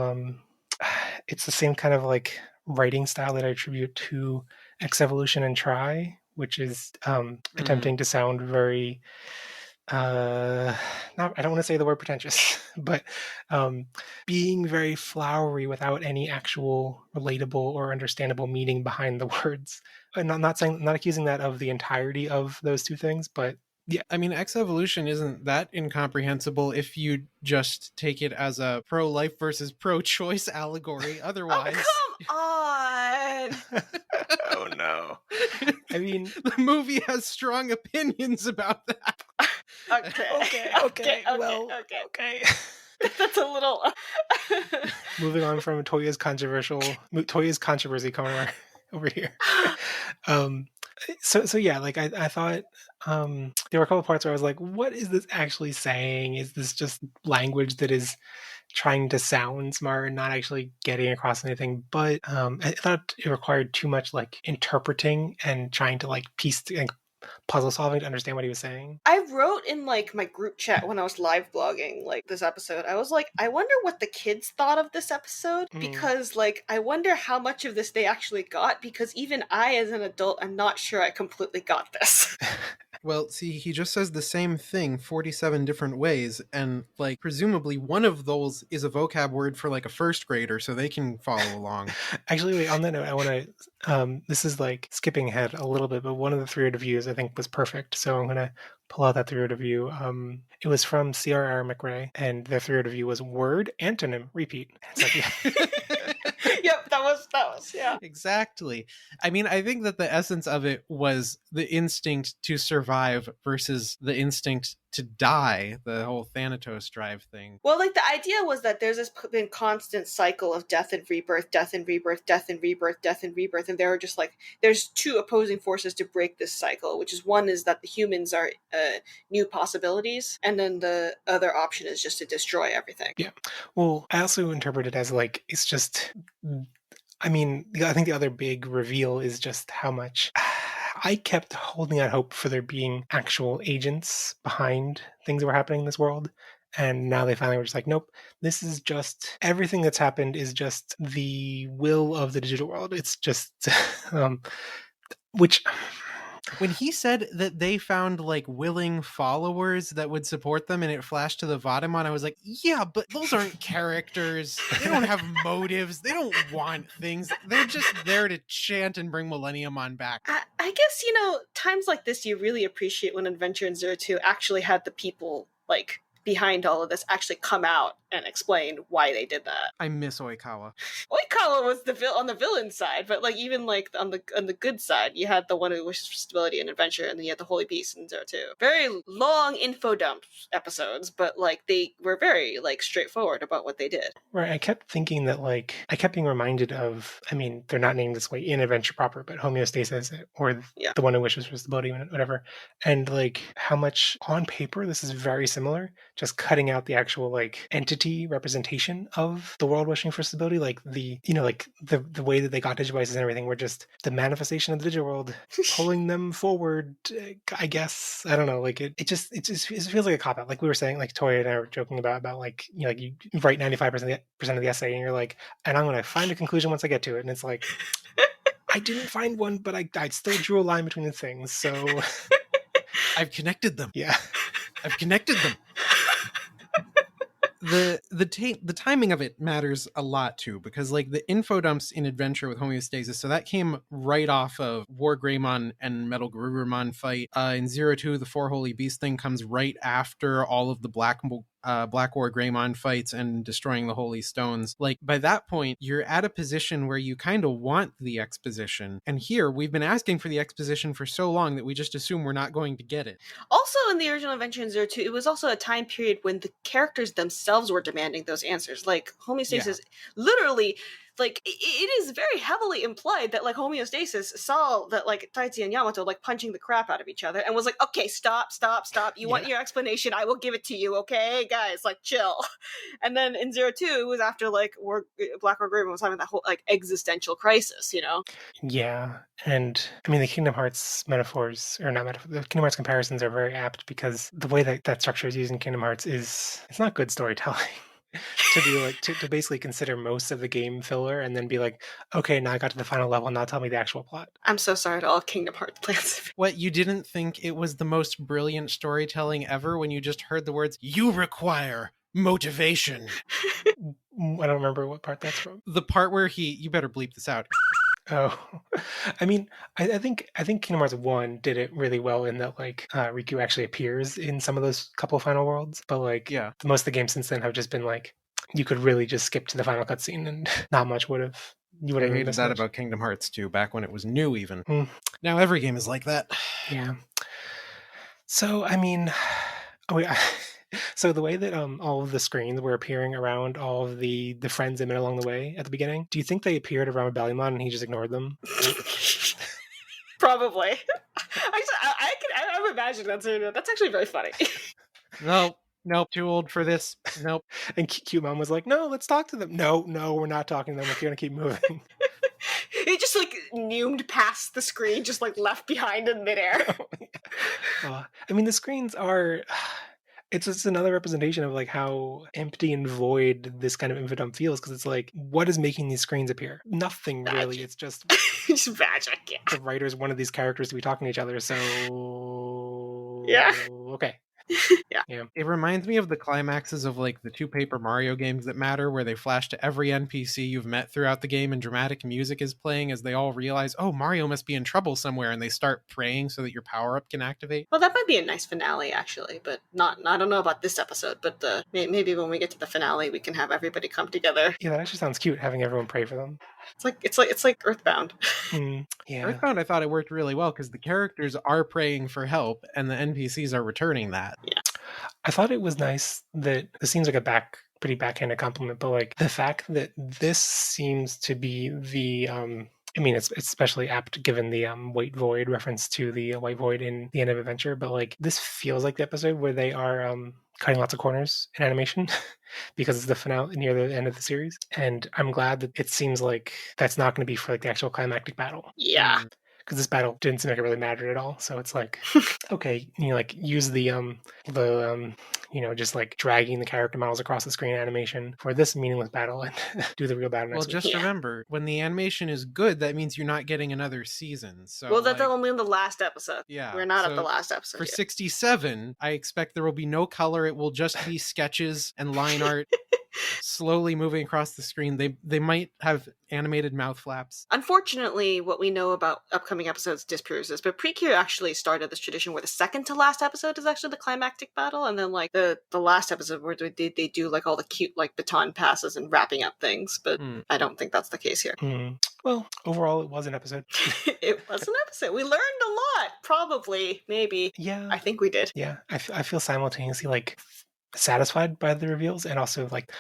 it's the same kind of like writing style that I attribute to X Evolution and Try, which is attempting to sound very not I don't want to say the word pretentious, but being very flowery without any actual relatable or understandable meaning behind the words. And I'm not saying, not accusing that of the entirety of those two things, but yeah. I mean, X Evolution isn't that incomprehensible if you just take it as a pro-life versus pro-choice allegory. Otherwise, oh, come on. Oh no. I mean, the movie has strong opinions about that. Okay. Okay. That's a little. Moving on from Toya's controversy corner over here. So yeah, like I thought there were a couple of parts where I was like, what is this actually saying? Is this just language that is trying to sound smart and not actually getting across anything? But I thought it required too much like interpreting and trying to like piece like puzzle solving to understand what he was saying. I wrote in like my group chat when I was live blogging like this episode, I was like, I wonder what the kids thought of this episode, because like I wonder how much of this they actually got, because even I as an adult am not sure I completely got this. Well, see, he just says the same thing 47 different ways, and like presumably one of those is a vocab word for like a first grader, so they can follow along. Actually, wait, on that note, I want to this is like skipping ahead a little bit, but one of the 3 reviews I think was perfect, so I'm going to pull out that 3 review. It was from CRR McRae, and their 3 review was word, antonym, repeat. It's like, yeah. Yep, that was yeah. Exactly. I mean, I think that the essence of it was the instinct to survive versus the instinct to die, the whole Thanatos drive thing. Well, like the idea was that there's this been constant cycle of death and rebirth, death and rebirth, death and rebirth, death and rebirth, and they were just like, there's 2 opposing forces to break this cycle, which is one is that the humans are new possibilities, and then the other option is just to destroy everything. Yeah. Well, I also interpret it as like, it's just, I mean, I think the other big reveal is just how much I kept holding out hope for there being actual agents behind things that were happening in this world. And now they finally were just like, nope, this is just, everything that's happened is just the will of the digital world. It's just, which When he said that they found like willing followers that would support them and it flashed to the Vadimon, I was like, yeah, but those aren't characters. They don't have motives. They don't want things. They're just there to chant and bring Millenniumon back. I guess, times like this, you really appreciate when Adventure in Zero 2 actually had the people, like, behind all of this actually come out and explain why they did that. I miss Oikawa. Oikawa was on the villain side, but like even like on the good side, you had the one who wishes for stability and adventure, and then you had the Holy Beast in Zero 2. Very long info dump episodes, but like they were very like straightforward about what they did. Right. I kept thinking that like I kept being reminded of, I mean, they're not named this way in Adventure proper, but homeostasis or the one who wishes for stability, whatever. And like how much on paper this is very similar, just cutting out the actual like entity representation of the world wishing for stability, like the way that they got digivices and everything were just the manifestation of the digital world pulling them forward. I guess I don't know. Like it just feels like a cop out. Like we were saying, like Toya and I were joking about like like you write 95% of the essay and you're like, and I'm going to find a conclusion once I get to it, and it's like I didn't find one, but I still drew a line between the things. So I've connected them. Yeah, I've connected them. The timing of it matters a lot too, because like the info dumps in Adventure with homeostasis, so that came right off of War Greymon and Metal Garurumon fight. In Zero 2, the Four Holy Beast thing comes right after all of the Black War Greymon fights and destroying the Holy Stones. Like by that point, you're at a position where you kind of want the exposition. And here, we've been asking for the exposition for so long that we just assume we're not going to get it. Also, in the original Adventure in Zero 2, it was also a time period when the characters themselves were demanding those answers. Like homeostasis, literally. Like it is very heavily implied that like homeostasis saw that like Taichi and Yamato like punching the crap out of each other and was like, okay, stop. You want your explanation? I will give it to you. Okay, guys, like chill. And then in Zero 2, it was after like Black War Greymon was having that whole like existential crisis, Yeah, and I mean the Kingdom Hearts metaphors, or not metaphors, the Kingdom Hearts comparisons are very apt because the way that structure is used in Kingdom Hearts it's not good storytelling. To be like to basically consider most of the game filler and then be like, okay, now I got to the final level, now tell me the actual plot. I'm so sorry to all Kingdom Hearts fans. What, you didn't think it was the most brilliant storytelling ever when you just heard the words, you require motivation? I don't remember what part that's from. The part where you better bleep this out. Oh, I mean, I think Kingdom Hearts 1 did it really well in that like Riku actually appears in some of those couple final worlds, but like most of the games since then have just been like you could really just skip to the final cutscene and not much would have. You would have hated that about Kingdom Hearts 2 back when it was new even. Now every game is like that. Yeah. So I mean, so the way that all of the screens were appearing around all of the friends they met along the way at the beginning, do you think they appeared around Bellymon and he just ignored them? Probably. I imagine that's actually very funny. Nope, too old for this. Nope. And Cute Mom was like, no, let's talk to them. No, we're not talking to them if you're gonna keep moving. It just like neumed past the screen, just like left behind in midair. I mean, the screens are. It's just another representation of like how empty and void this kind of info dump feels, because it's like, what is making these screens appear? Nothing magic. Really. It's just magic. Yeah. The writers wanted these characters to be talking to each other, so okay. Yeah. It reminds me of the climaxes of like the two Paper Mario games that matter, where they flash to every NPC you've met throughout the game and dramatic music is playing as they all realize, oh, Mario must be in trouble somewhere, and they start praying so that your power-up can activate. Well, that might be a nice finale actually, but I don't know about this episode, but maybe when we get to the finale we can have everybody come together. Yeah, that actually sounds cute, having everyone pray for them. It's like Earthbound. Yeah. Earthbound, I thought it worked really well because the characters are praying for help and the NPCs are returning that. Yeah. I thought it was nice that this seems like a pretty backhanded compliment, but like the fact that this seems to be the I mean, it's especially apt given the White Void reference to the White Void in the end of Adventure, but like this feels like the episode where they are cutting lots of corners in animation because it's the finale near the end of the series, and I'm glad that it seems like that's not going to be for like the actual climactic battle. Yeah. because this battle didn't seem like it really mattered at all. So it's like, okay, like use the just like dragging the character models across the screen animation for this meaningless battle and do the real battle Well, next week. just remember, when the animation is good, that means you're not getting another season. So, well, that's only in the last episode. Yeah, we're not so at the last episode for yet. 67, I expect there will be no color. It will just be sketches and line art slowly moving across the screen. They might have animated mouth flaps. Unfortunately, what we know about upcoming episodes disproves this, but Precure actually started this tradition where the second to last episode is actually the climactic battle, and then like the last episode where they do like all the cute like baton passes and wrapping up things, but I don't think that's the case here. Well, overall, it was an episode. It was an episode. We learned a lot. Probably, maybe. Yeah. I think we did. Yeah. I feel simultaneously like satisfied by the reveals and also like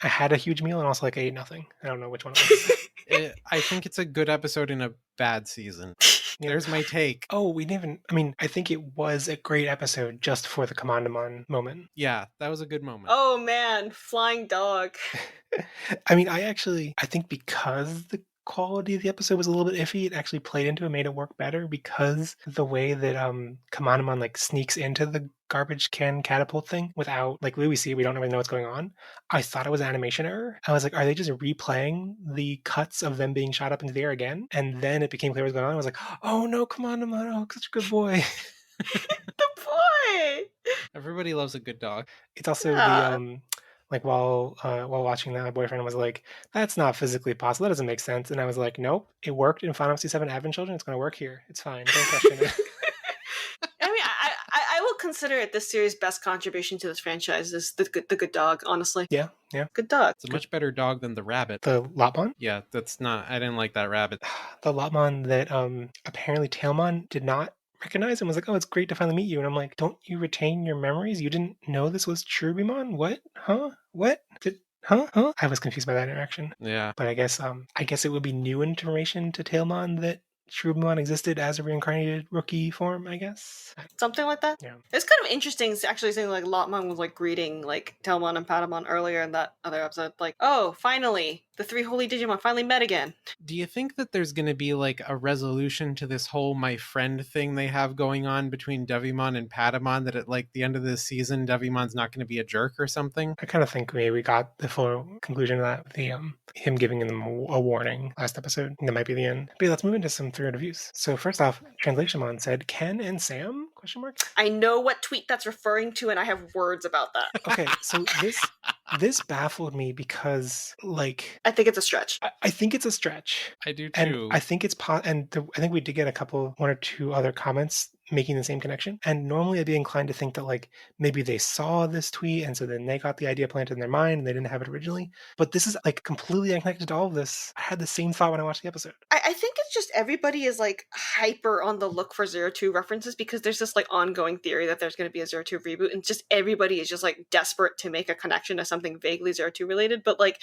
I had a huge meal and also like I ate nothing. I don't know which one it was. I think it's a good episode in a bad season. There's my take. Oh, we didn't even... I mean, I think it was a great episode just for the Commandamon moment. Yeah, that was a good moment. Oh man, flying dog. I mean, I think because the quality of the episode was a little bit iffy, it actually played into it, made it work better because the way that Commandamon like sneaks into the garbage can catapult thing without, like, we see it, we don't really know what's going on. I thought it was an animation error. I was like, are they just replaying the cuts of them being shot up into the air again? And then it became clear what was going on. I was like, oh no, Commandamon, oh, such a good boy. The boy. Everybody loves a good dog. It's also the like while watching that, my boyfriend was like, that's not physically possible, that doesn't make sense. And I was like, nope, it worked in Final Fantasy VII Advent Children, it's going to work here, it's fine, don't question it. I mean, I will consider it this series' best contribution to this franchise is the good dog, honestly. Yeah. Good dog. It's a much better dog than the rabbit. The Lopmon? Yeah, I didn't like that rabbit. The Lopmon that apparently Tailmon did not recognize and was like, oh, it's great to finally meet you. And I'm like, don't you retain your memories? You didn't know this was Cherubimon? What? Huh? What? Huh? I was confused by that interaction. Yeah. But I guess it would be new information to Tailmon that Cherubimon existed as a reincarnated rookie form, I guess. Something like that? Yeah. It's kind of interesting actually seeing like Lotmon was like greeting like Telmon and Patamon earlier in that other episode. Like, oh, finally, the three holy Digimon finally met again. Do you think that there's going to be like a resolution to this whole my friend thing they have going on between Devimon and Patamon, that at like the end of this season, Devimon's not going to be a jerk or something? I kind of think maybe we got the full conclusion of that with the him giving them a warning last episode. That might be the end. But let's move into some 3 reviews. So first off, Translationmon said, Ken and Sam? ? I know what tweet that's referring to, and I have words about that. Okay, so this baffled me because, like, I think it's a stretch. I think it's a stretch. I do too. And I think it's I think we did get 1 or 2 other comments making the same connection. And normally I'd be inclined to think that like maybe they saw this tweet and so then they got the idea planted in their mind and they didn't have it originally. But this is like completely unconnected to all of this. I had the same thought when I watched the episode. I think it's just everybody is like hyper on the look for 02 references because there's this like ongoing theory that there's going to be a 02 reboot, and just everybody is just like desperate to make a connection to something vaguely 02 related. But like,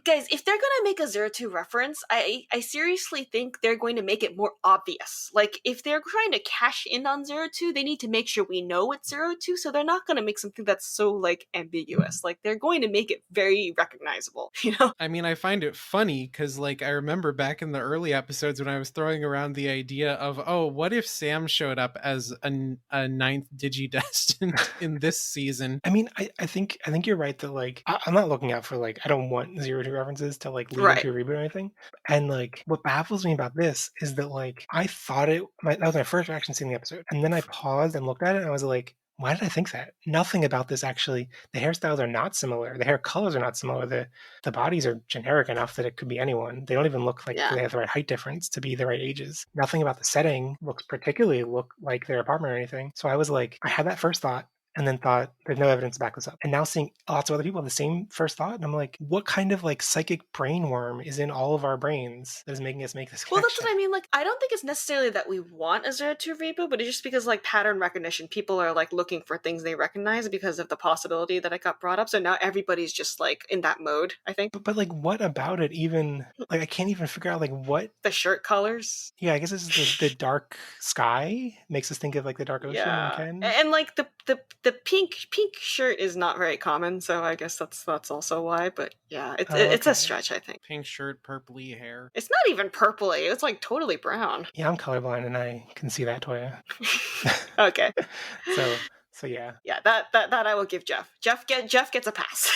guys, if they're going to make a 02 reference, I seriously think they're going to make it more obvious. Like, if they're trying to cash in on 02, they need to make sure we know it's 02, so they're not going to make something that's so, like, ambiguous. Like, they're going to make it very recognizable, you know? I mean, I find it funny because, like, I remember back in the early episodes when I was throwing around the idea of, oh, what if Sam showed up as a 9th Digidestined in this season? I mean, I think you're right that, like, I'm not looking out for, like, I don't want 02 references to, like, lead into a reboot or anything. And, like, what baffles me about this is that, like, I thought that was my first reaction seeing the episode. And then I paused and looked at it and I was like, why did I think that? Nothing about this actually. The hairstyles are not similar. The hair colors are not similar. The bodies are generic enough that it could be anyone. They don't even look like they have the right height difference to be the right ages. Nothing about the setting looks particularly like their apartment or anything. So I was like, I had that first thought. And then thought, there's no evidence to back this up. And now seeing lots of other people have the same first thought, and I'm like, what kind of like psychic brain worm is in all of our brains that is making us make this connection? Well, that's what I mean. Like, I don't think it's necessarily that we want a 02 reboot, but it's just because like pattern recognition, people are like looking for things they recognize because of the possibility that it got brought up. So now everybody's just like in that mode, I think. But like, what about it even? Like, I can't even figure out like what the shirt colors. Yeah, I guess it's the dark sky makes us think of like the dark ocean and Ken. And like the the pink shirt is not very common, so I guess that's also why. But yeah, it's Oh, it's a okay. stretch, I think. Pink shirt, purpley hair. It's not even purpley. It's like totally brown. Yeah, I'm colorblind and I can see that, Toya. Okay. So yeah. Yeah, that I will give Jeff. Jeff gets a pass.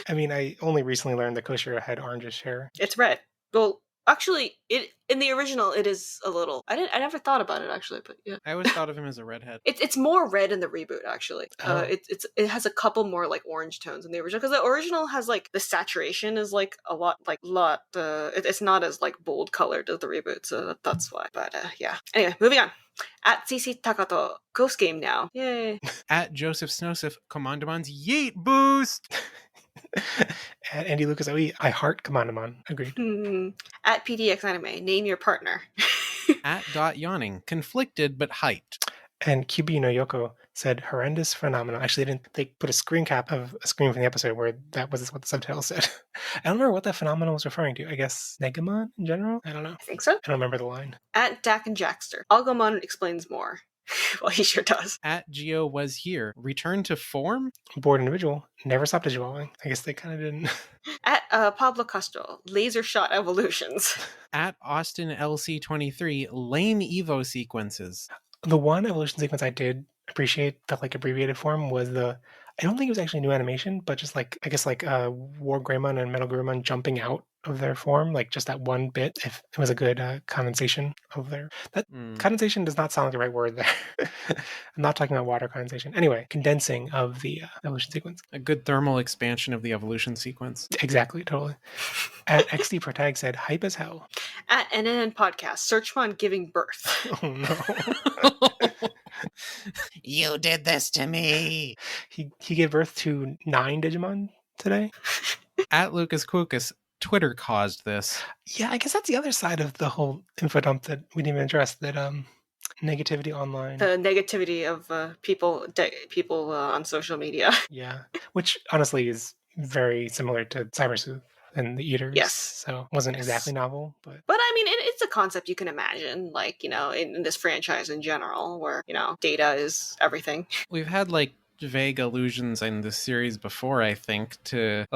I mean, I only recently learned that Koshiro had orangish hair. It's red. Well, actually, it in the original it is a little. I never thought about it actually, but yeah. I always thought of him as a redhead. It's more red in the reboot actually. Oh. It has a couple more like orange tones in the original, because the original has like the saturation is like a lot. It's not as like bold colored as the reboot, so that's why. But yeah. Anyway, moving on. At CC Takato, Ghost Game now. Yay. At Joseph Snosif, Commandemon's Yeet Boost! At Andy Lucas OE, I heart Commandamon. Agreed. At PDX Anime, name your partner. At Dot Yawning, conflicted but hyped. And QB no Yoko said horrendous phenomenon. Actually, they put a screen cap of a screen from the episode where that was what the subtitle said. I don't remember what that phenomenon was referring to. I guess Negamon in general? I don't know. I think so. I don't remember the line. At Dak and Jackster, Algomon explains more. Well, he sure does. At Geo was here. Return to form? Bored individual. Never stopped digitalizing. I guess they kind of didn't. At Pablo Castro, laser shot evolutions. At Austin LC23, lame Evo sequences. The one evolution sequence I did appreciate, the like abbreviated form, was I don't think it was actually new animation, but just like, I guess like War Greymon and Metal Greymon jumping out of their form, like just that one bit, if it was a good condensation of their... Condensation does not sound like the right word there. I'm not talking about water condensation. Anyway, condensing of the evolution sequence. A good thermal expansion of the evolution sequence. Exactly, totally. At XD Protag said, hype as hell. At NNN Podcast, Searchmon giving birth. Oh no. You did this to me. He gave birth to 9 Digimon today. At Lucas Quokus, Twitter caused this. Yeah, I guess that's the other side of the whole info dump that we didn't even address, that negativity online. The negativity of people on social media. Yeah, which honestly is very similar to Cybersleuth and the Eaters. Yes. So it wasn't exactly novel, but... But I mean, it's a concept you can imagine, like, in this franchise in general, where, data is everything. We've had, like, vague allusions in this series before, I think, to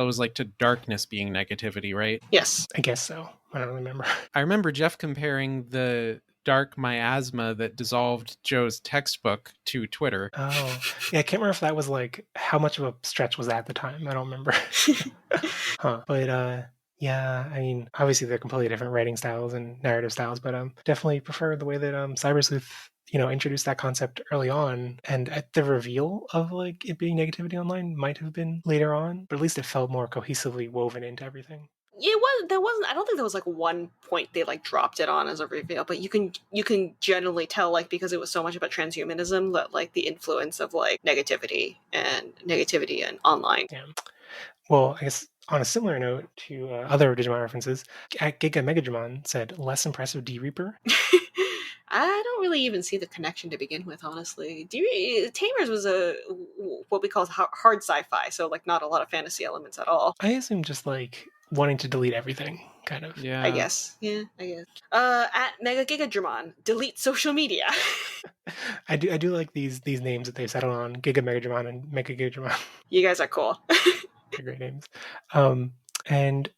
darkness being negativity, right? Yes. I guess so. I don't remember. I remember Jeff comparing the dark miasma that dissolved Joe's textbook to Twitter. Oh, yeah, I can't remember if that was like, how much of a stretch was that at the time? I don't remember. But yeah, I mean, obviously they're completely different writing styles and narrative styles, but definitely prefer the way that Cybersleuth, introduced that concept early on, and at the reveal of like it being negativity online might have been later on, but at least it felt more cohesively woven into everything. There wasn't, I don't think there was like one point they like dropped it on as a reveal, but you can generally tell, like, because it was so much about transhumanism, that like the influence of like negativity and online. Yeah. Well, I guess on a similar note to other Digimon references, at Giga Megadramon said, less impressive D-Reaper. I don't really even see the connection to begin with, honestly. Tamers was what we call hard sci-fi, so like not a lot of fantasy elements at all. I assume just like wanting to delete everything, kind of. Yeah. I guess. Yeah, I guess. At Mega Gigadramon, delete social media. I do like these names that they settled on, Giga Megadramon and Mega Gigadramon. You guys are cool. They're great names. And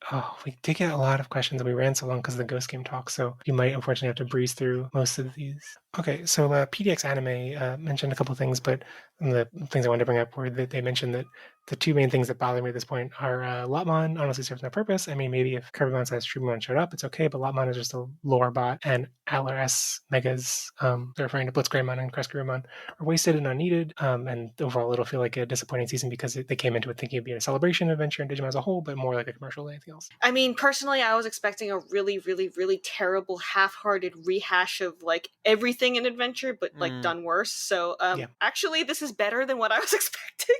we did get a lot of questions, and we ran so long because of the Ghost Game talk, so you might unfortunately have to breeze through most of these. Okay, so PDX Anime mentioned a couple of things, but the things I wanted to bring up were that they mentioned that the two main things that bother me at this point are Lotmon honestly serves no purpose. I mean, maybe if Kirbyman/Trubimon showed up, it's okay, but Lotmon is just a lore bot, and Atler S Megas, they're referring to Blitzgreymon and Crestgreymon, are wasted and unneeded, and overall it'll feel like a disappointing season because they came into it thinking it'd be a celebration adventure in Digimon as a whole, but more like a commercial than anything else. I mean, personally, I was expecting a really, really, really terrible, half-hearted rehash of like everything in Adventure, but like done worse. So, Actually, this is better than what I was expecting.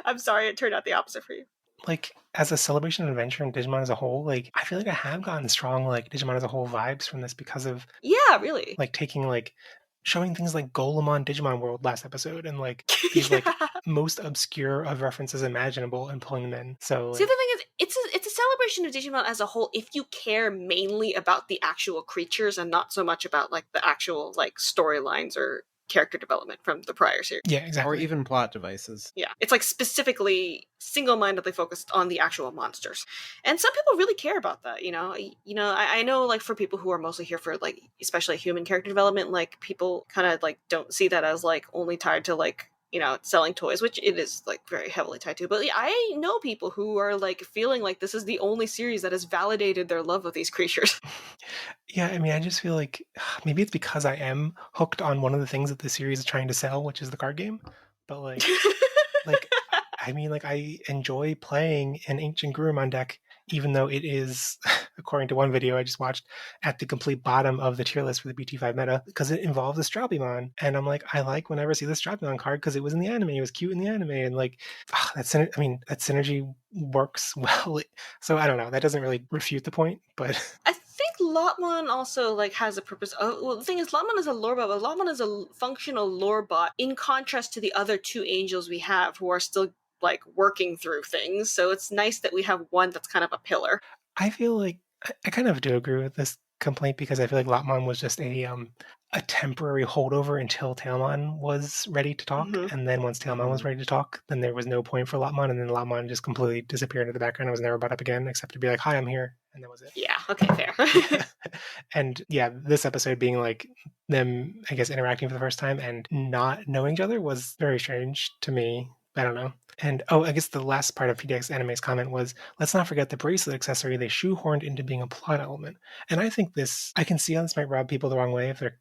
I'm sorry, it turned out the opposite for you. Like, as a celebration of adventure in Digimon as a whole, like, I feel like I have gotten strong, like, Digimon as a whole vibes from this because of... Yeah, really. Like, taking, like, showing things like Golemon Digimon World last episode, and, like, these, like, most obscure of references imaginable and pulling them in. So... See, the thing is, it's a celebration of Digimon as a whole if you care mainly about the actual creatures and not so much about, like, the actual, like, storylines or character development from the prior series. Yeah, exactly. Or even plot devices. Yeah, it's like specifically single-mindedly focused on the actual monsters, and some people really care about that. I know, like, for people who are mostly here for, like, especially human character development, like, people kind of like don't see that as like only tied to, like, selling toys, which it is, like, very heavily tied to. But I know people who are, like, feeling like this is the only series that has validated their love of these creatures. Yeah, I mean, I just feel like maybe it's because I am hooked on one of the things that the series is trying to sell, which is the card game. But like I mean, like, I enjoy playing an Ancient Gurumon deck, even though it is, according to one video I just watched, at the complete bottom of the tier list for the BT5 meta, because it involves a Straubimon. And I'm like, I like whenever I see this Straubimon card because it was in the anime, it was cute in the anime, and like, that synergy works well. So I don't know, that doesn't really refute the point, but I think Lotmon also, like, has a purpose. Oh, well, the thing is, Lotmon is a lore bot, but Lotmon is a functional lore bot in contrast to the other two angels we have who are still, like, working through things. So it's nice that we have one that's kind of a pillar. I feel like I kind of do agree with this complaint because I feel like Lotmon was just a temporary holdover until Tailmon was ready to talk, Mhm. and then once Tailmon was ready to talk, then there was no point for Lotmon, and then Lotmon just completely disappeared into the background and was never brought up again, except to be like, "Hi, I'm here," and that was it. Yeah, okay, fair. Yeah. And yeah, this episode being like them, I guess, interacting for the first time and not knowing each other was very strange to me. I don't know. And I guess the last part of PDX Anime's comment was, let's not forget the bracelet accessory they shoehorned into being a plot element. And I think I can see how this might rub people the wrong way if they're,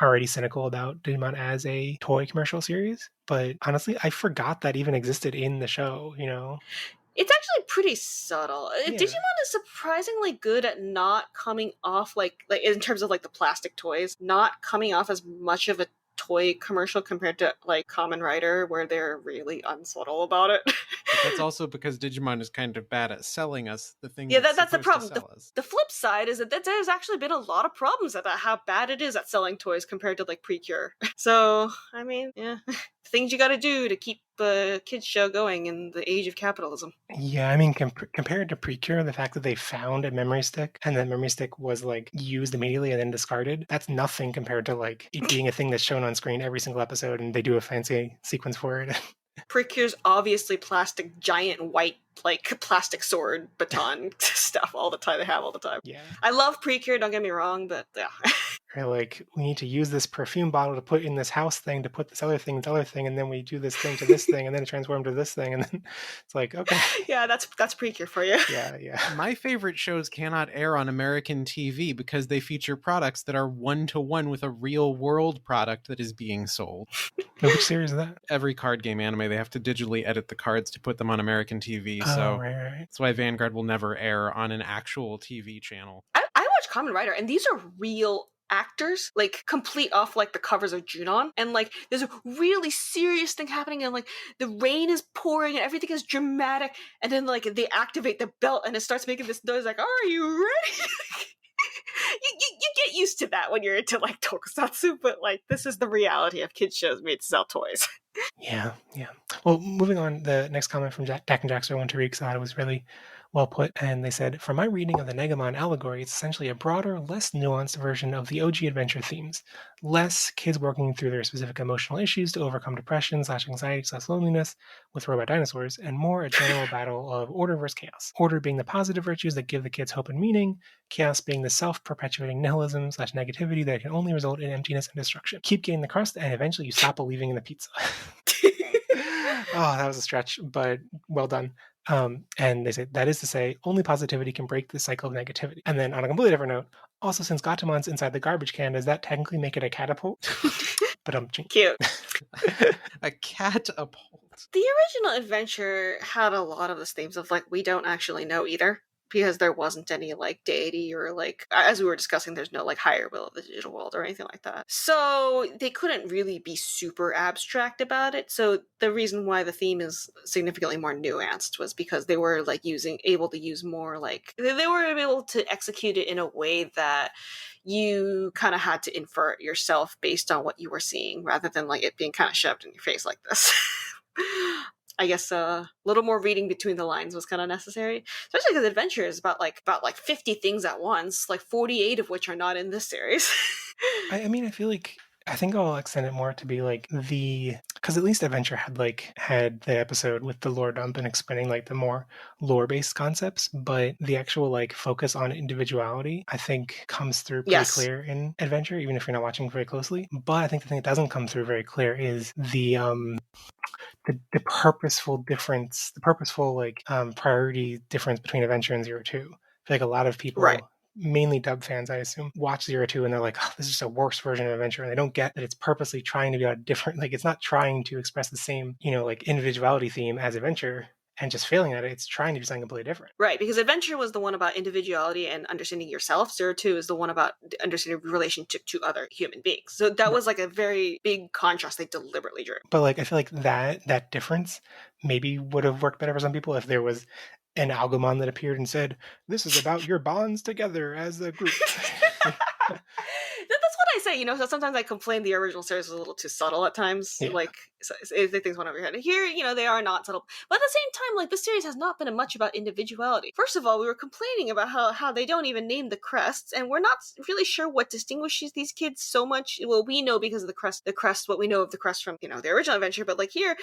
already cynical about Digimon as a toy commercial series. But honestly, I forgot that even existed in the show, It's actually pretty subtle. Yeah. Digimon is surprisingly good at not coming off like in terms of, like, the plastic toys, not coming off as much of a toy commercial compared to, like, Kamen Rider, where they're really unsubtle about it. But that's also because Digimon is kind of bad at selling us the things. Yeah, it's that's the supposed to problem. sell us. The flip side is that there's actually been a lot of problems about how bad it is at selling toys compared to, like, Precure. So, I mean, yeah, things you got to do to keep a kids show going in the age of capitalism. Yeah, I mean, compared to Precure, the fact that they found a memory stick and that memory stick was like used immediately and then discarded, that's nothing compared to like it being a thing that's shown on screen every single episode and they do a fancy sequence for it. Precure's obviously plastic, giant white, like, plastic sword baton stuff all the time. They have all the time. Yeah. I love Precure, don't get me wrong, but yeah. Or like, we need to use this perfume bottle to put in this house thing to put this other thing, and then we do this thing to this thing, and then it transforms to this thing, and then it's like, okay. Yeah, that's Precure for you. Yeah. My favorite shows cannot air on American TV because they feature products that are one-to-one with a real-world product that is being sold. Which series is that? Every card game anime, they have to digitally edit the cards to put them on American TV, so right. that's why Vanguard will never air on an actual TV channel. I watch Kamen Rider, and these are real actors, like, complete off, like, the covers of Junon, and, like, there's a really serious thing happening, and, like, the rain is pouring and everything is dramatic, and then, like, they activate the belt and it starts making this noise like, are you ready? you get used to that when you're into, like, tokusatsu, but, like, this is the reality of kids shows made to sell toys. Yeah. Well, moving on, the next comment from Dak and Jackster I want to read because I thought it was really well put. And they said, from my reading of the Negamon allegory, it's essentially a broader, less nuanced version of the OG adventure themes. Less kids working through their specific emotional issues to overcome depression / anxiety / loneliness with robot dinosaurs, and more a general battle of order versus chaos. Order being the positive virtues that give the kids hope and meaning, chaos being the self-perpetuating nihilism / negativity that can only result in emptiness and destruction. Keep getting the crust, and eventually you stop believing in the pizza. Oh, that was a stretch, but well done. And they say, that is to say, only positivity can break the cycle of negativity. And then on a completely different note, also since Gatamon's inside the garbage can, does that technically make it a catapult? But Cute. A catapult. The original adventure had a lot of the themes of, like, we don't actually know either, because there wasn't any, like, deity or, like, as we were discussing, there's no, like, higher will of the digital world or anything like that. So they couldn't really be super abstract about it. So the reason why the theme is significantly more nuanced was because they were, like, able to use more, like, they were able to execute it in a way that you kind of had to infer it yourself based on what you were seeing, rather than, like, it being kind of shoved in your face like this. I guess a little more reading between the lines was kind of necessary, especially because adventure is about 50 things at once, like 48 of which are not in this series. I mean, I feel like I think I'll extend it more to be like because at least Adventure had the episode with the lore dump and explaining like the more lore-based concepts, but the actual like focus on individuality, I think comes through pretty Yes. clear in Adventure, even if you're not watching very closely. But I think the thing that doesn't come through very clear is the purposeful difference, the purposeful priority difference between Adventure and Zero Two. I feel like a lot of Right. people, mainly dub fans, I assume, watch Zero Two and they're like, oh, this is just a worse version of Adventure, and they don't get that it's purposely trying to be a different. Like, it's not trying to express the same, like individuality theme as Adventure, and just failing at it. It's trying to do something completely different. Right, because Adventure was the one about individuality and understanding yourself. Zero Two is the one about understanding relationship to other human beings. So that was like a very big contrast they deliberately drew. But like, I feel like that difference maybe would have worked better for some people if there was an Algamon that appeared and said, "This is about your bonds together as a group." That's what I say, so sometimes I complain the original series is a little too subtle at times. Yeah. Like, if things went over your head. Here, they are not subtle. But at the same time, like, this series has not been much about individuality. First of all, we were complaining about how they don't even name the crests, and we're not really sure what distinguishes these kids so much. Well, we know because of the crest, what we know of the crest from, the original Adventure, but like here,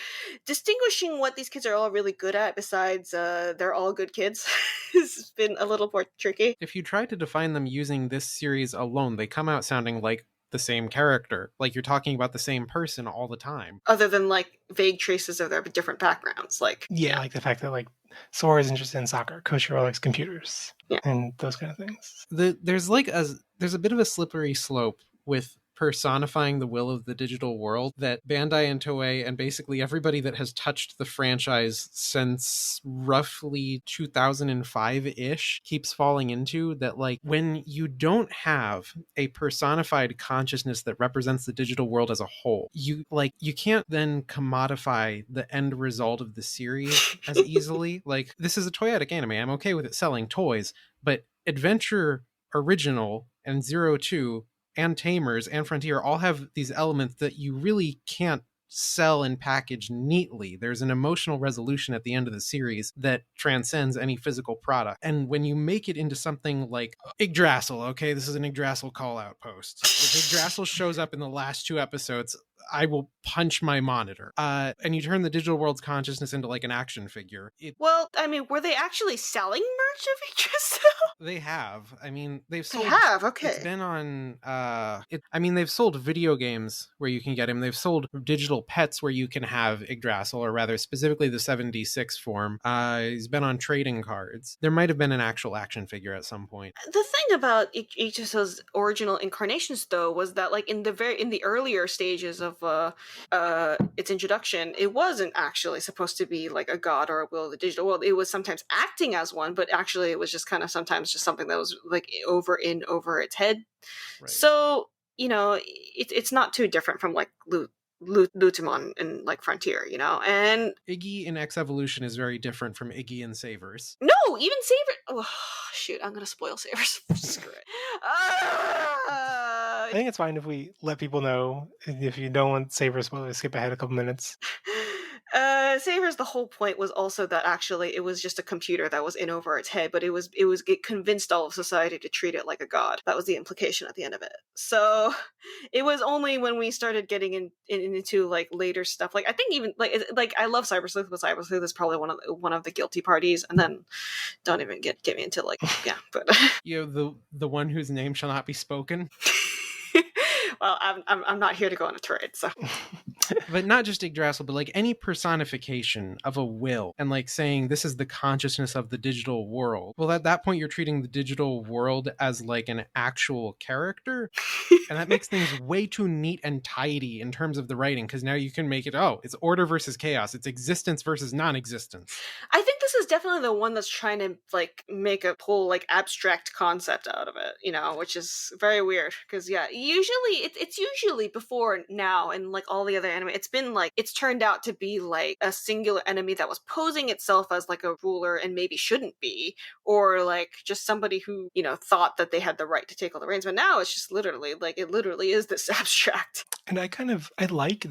distinguishing what these kids are all really good at, besides they're all good kids, has been a little more tricky. If you try to define them using this series alone, they come out sounding like the same character. Like you're talking about the same person all the time. Other than like vague traces of their different backgrounds. Like like the fact that like Sora is interested in soccer, Koshiro likes computers, and those kind of things. There's a bit of a slippery slope with personifying the will of the digital world that Bandai and Toei and basically everybody that has touched the franchise since roughly 2005-ish keeps falling into. That like when you don't have a personified consciousness that represents the digital world as a whole, you can't then commodify the end result of the series as easily. Like, this is a toyetic anime, I'm okay with it selling toys, but Adventure Original and Zero Two and Tamers and Frontier all have these elements that you really can't sell and package neatly. There's an emotional resolution at the end of the series that transcends any physical product. And when you make it into something like Yggdrasil, okay, this is an Yggdrasil call-out post. If Yggdrasil shows up in the last 2 episodes, I will punch my monitor. And you turn the digital world's consciousness into like an action figure. Well, I mean, were they actually selling merch of Yggdrasil? They have. I mean, they've sold. They have, okay. It's been on. They've sold video games where you can get him. They've sold digital pets where you can have Yggdrasil, or rather, specifically the 7D6 form. He's been on trading cards. There might have been an actual action figure at some point. The thing about Yggdrasil's original incarnations, though, was that like in the earlier stages of its introduction, it wasn't actually supposed to be like a god or a will of the digital world. It was sometimes acting as one, but actually it was just kind of sometimes just something that was like over its head. Right. So it's not too different from like Lutimon and like Frontier, and Iggy in X Evolution is very different from Iggy in Savers. No, even Savers. Oh shoot, I'm gonna spoil Savers. Screw it. I think it's fine if we let people know. If you don't want Savers spoilers, skip ahead a couple minutes. Savers, the whole point was also that actually it was just a computer that was in over its head, but it convinced all of society to treat it like a god. That was the implication at the end of it. So it was only when we started getting into like later stuff, like I think even like I love Cyber Sleuth, but Cyber Sleuth is probably one of the guilty parties, and then don't even get me into like but the one whose name shall not be spoken. Well, I'm not here to go on a trade, so. But not just Yggdrasil, but like any personification of a will, and like saying this is the consciousness of the digital world. Well, at that point, you're treating the digital world as like an actual character, and that makes things way too neat and tidy in terms of the writing. Because now you can make it, it's order versus chaos, it's existence versus non-existence. I think this is definitely the one that's trying to like make a whole like abstract concept out of it, which is very weird. Because usually it's usually before now, and like all the other anime, it's been like it's turned out to be like a singular enemy that was posing itself as like a ruler and maybe shouldn't be, or like just somebody who thought that they had the right to take all the reins. But now it's just literally like it literally is this abstract. And I like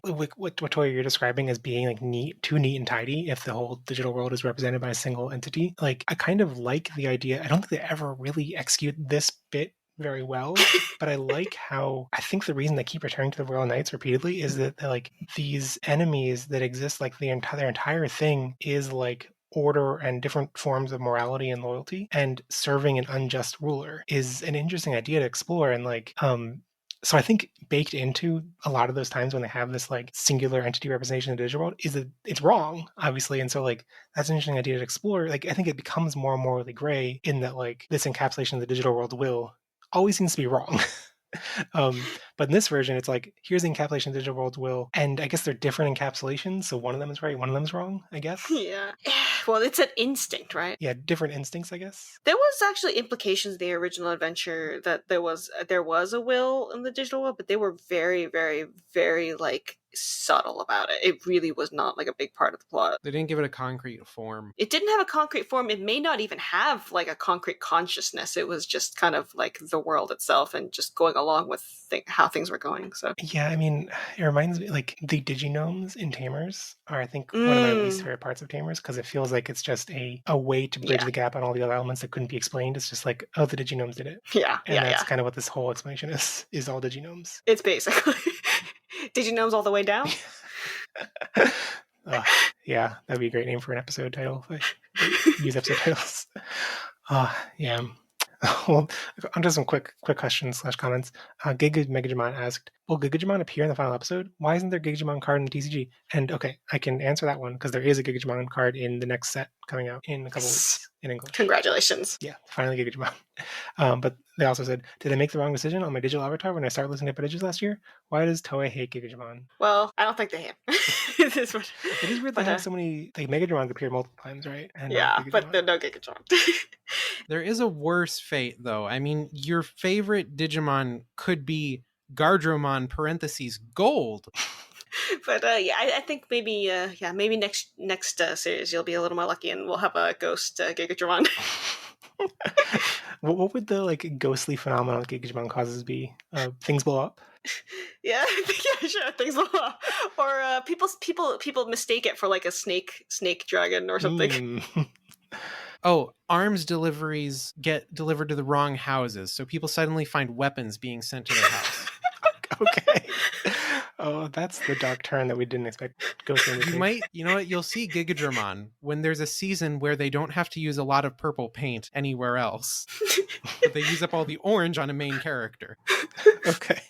what Toya you're describing as being like too neat and tidy. If the whole digital world is represented by a single entity, like I kind of like the idea. I don't think they ever really execute this bit very well, but I like how I think the reason they keep returning to the Royal Knights repeatedly is that they're like these enemies that exist, like their entire thing is like order and different forms of morality and loyalty, and serving an unjust ruler is an interesting idea to explore. And like so I think baked into a lot of those times when they have this like singular entity representation in the digital world is that it's wrong, obviously. And so like that's an interesting idea to explore. Like I think it becomes more morally gray in that like this encapsulation of the digital world will always seems to be wrong. But in this version, it's like here's the encapsulation of the digital world's will, and I guess they're different encapsulations. So one of them is right, one of them is wrong. I guess. Yeah. Well, it's an instinct, right? Yeah, different instincts. I guess. There was actually implications in the original adventure that there was a will in the digital world, but they were very, very, very like subtle about it. It really was not like a big part of the plot. They didn't give it a concrete form. It didn't have a concrete form. It may not even have like a concrete consciousness. It was just kind of like the world itself and just going along with how things were going. So yeah, I mean, it reminds me like the Diginomes in Tamers are I think one of my least favorite parts of Tamers because it feels like it's just a way to bridge the gap on all the other elements that couldn't be explained. It's just like, oh, the Diginomes did it. Yeah, and that's kind of what this whole explanation is all Diginomes. It's basically Diginomes all the way down. Yeah, that'd be a great name for an episode title if I use episode titles. Yeah. Well, onto some quick questions / comments. Giga Megajimon asked, will Gigajimon appear in the final episode? Why isn't there a Gigajimon card in the TCG? And okay, I can answer that one because there is a Gigajimon card in the next set coming out in a couple weeks in English. Congratulations. Yeah, finally Gigajimon. But they also said, did I make the wrong decision on my digital avatar when I started listening to Prodigies last year? Why does Toei hate Gigajimon? Well, I don't think they hate It is weird they have so many, like Megajimons appear multiple times, right? And yeah, but there's no Gigajimon. There is a worse fate, though. I mean, your favorite Digimon could be Gardromon parentheses gold. But yeah, I think maybe maybe next series you'll be a little more lucky and we'll have a ghost Gigajimon. What would the like ghostly phenomenon Gigajimon causes be? Things blow up? Yeah, sure, things blow up. Or people mistake it for like a snake dragon or something. Oh, arms deliveries get delivered to the wrong houses, so people suddenly find weapons being sent to their house. Okay. Oh, that's the dark turn that we didn't expect. You know what? You'll see Gigadramon when there's a season where they don't have to use a lot of purple paint anywhere else. But they use up all the orange on a main character. Okay.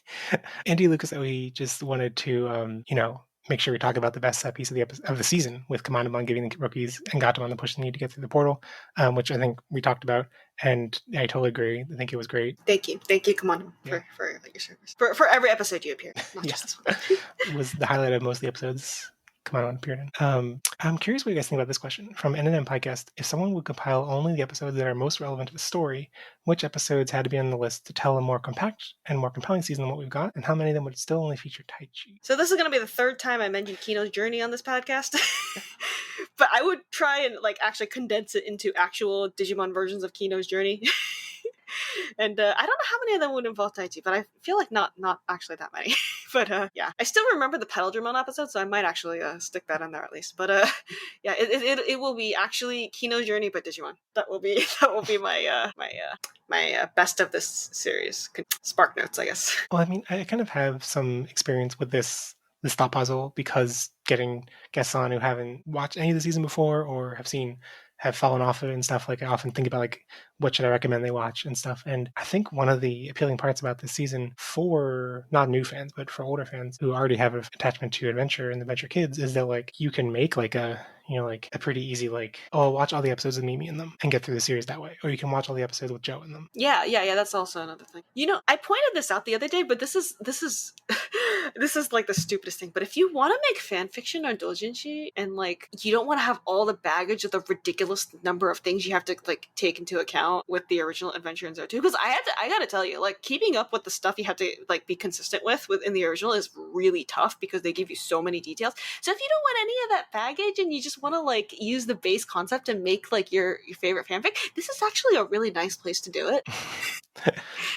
Andy Lucas, we just wanted to, make sure we talk about the best set piece of the season with Commandamon giving the rookies and Gatomon the push they need to get through the portal, which I think we talked about, and I totally agree. I think it was great. Thank you, Commandamon, for your service for every episode you appeared, not just this one. It was the highlight of most of the episodes Commandamon appeared in. I'm curious what you guys think about this question from NNM Podcast. If someone would compile only the episodes that are most relevant to the story, which episodes had to be on the list to tell a more compact and more compelling season than what we've got, and how many of them would still only feature Taichi? So this is going to be the third time I mentioned Kino's Journey on this podcast. But I would try and like actually condense it into actual Digimon versions of Kino's Journey. And I don't know how many of them would involve Taichi, but I feel like not actually that many. But yeah, I still remember the Petal episode, so I might actually stick that in there at least. But yeah, it will be actually Kino's Journey, but Digimon. That will be my my best of this series. Spark notes, I guess. Well, I mean, I kind of have some experience with this thought puzzle because getting guests on who haven't watched any of the season before or have fallen off of it and stuff, like I often think about like what should I recommend they watch and stuff. And I think one of the appealing parts about this season for not new fans but for older fans who already have an attachment to adventure and Adventure Kids is that like you can make like a a pretty easy like, oh, I'll watch all the episodes with Mimi in them and get through the series that way, or you can watch all the episodes with Joe in them. Yeah, that's also another thing. I pointed this out the other day, but this is this is like the stupidest thing. But if you want to make fan fiction or doujinshi and like you don't want to have all the baggage of the ridiculous number of things you have to like take into account with the original Adventure in Zero 2, because I gotta tell you, like keeping up with the stuff you have to like be consistent with in the original is really tough because they give you so many details. So if you don't want any of that baggage and you just want to like use the base concept and make like your favorite fanfic, this is actually a really nice place to do it.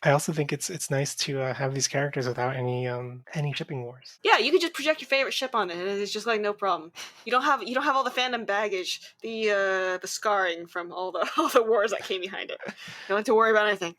I also think it's nice to have these characters without any shipping wars. Yeah, you could just project your favorite ship on it, and it's just like no problem. You don't have all the fandom baggage, the scarring from all the wars that came behind it. You don't have to worry about anything.